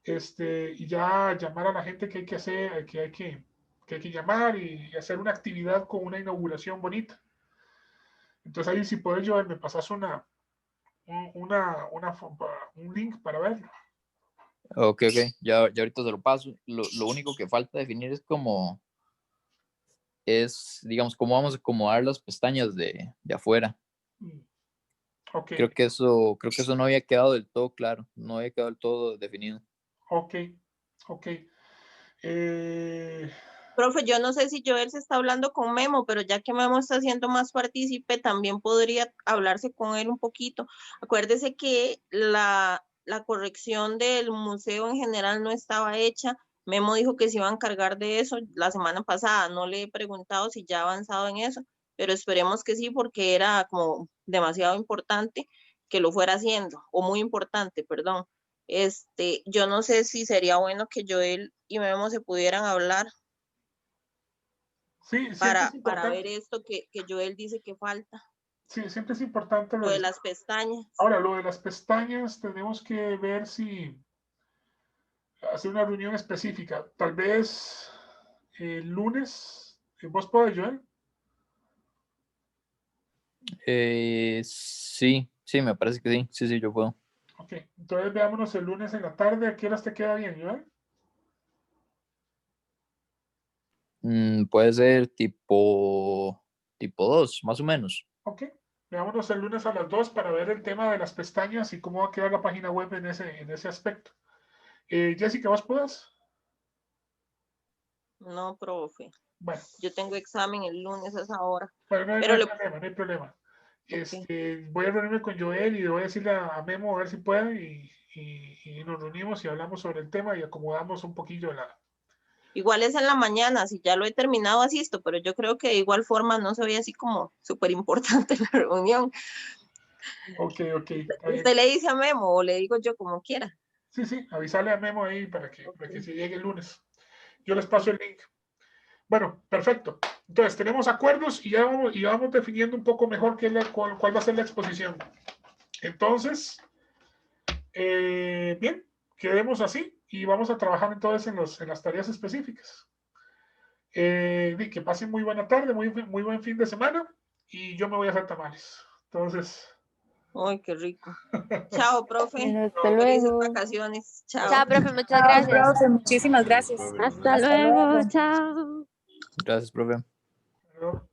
Y ya llamar a la gente que hay que hacer, que hay que llamar y hacer una actividad con una inauguración bonita. Entonces ahí si puedes, Joel, me pasas un link para verlo. Ok, ya ahorita se lo paso. Lo único que falta definir digamos, cómo vamos a acomodar las pestañas de afuera. Ok. Creo que eso no había quedado del todo claro, no había quedado del todo definido. Ok. Profe, yo no sé si Joel se está hablando con Memo, pero ya que Memo está siendo más partícipe, también podría hablarse con él un poquito. Acuérdese que la corrección del museo en general no estaba hecha. Memo dijo que se iba a encargar de eso la semana pasada. No le he preguntado si ya ha avanzado en eso, pero esperemos que sí, porque era como demasiado importante que lo fuera haciendo, o muy importante, perdón. Yo no sé si sería bueno que Joel y Memo se pudieran hablar Sí, siempre para es importante. ver esto que Joel dice que falta. Sí, siempre es importante Lo de las pestañas. Ahora, lo de las pestañas, tenemos que ver si hacer una reunión específica. Tal vez el lunes. ¿Vos podés, Joel? Sí, me parece que sí, yo puedo. Ok, entonces veámonos el lunes en la tarde. ¿A qué horas te queda bien, Joel? Puede ser tipo 2, más o menos. Ok, Veámonos el lunes a las 2 para ver el tema de las pestañas y cómo va a quedar la página web en ese aspecto. Jessica, ¿vos puedes? No, profe. Bueno. Yo tengo examen el lunes a esa hora. Bueno, no hay Pero problema, no hay problema. Voy a reunirme con Joel y le voy a decirle a Memo a ver si puede y nos reunimos y hablamos sobre el tema y acomodamos un poquillo la... Igual es en la mañana, si ya lo he terminado, asisto, pero yo creo que de igual forma no se ve así como súper importante la reunión. Ok. Usted le dice a Memo o le digo yo como quiera. Sí, avisarle a Memo ahí para que se llegue el lunes. Yo les paso el link. Bueno, perfecto. Entonces, tenemos acuerdos y ya vamos definiendo un poco mejor cuál va a ser la exposición. Entonces, bien, quedemos así y vamos a trabajar entonces en las tareas específicas. Que pasen muy buena tarde, muy buen fin de semana y yo me voy a hacer tamales. Entonces... Ay, qué rico. Chao, profe. Hasta Felices luego. vacaciones. Chao. Chao, profe, muchas Chao, gracias. profe, muchísimas gracias. Hasta luego, chao. Gracias, profe. Pero,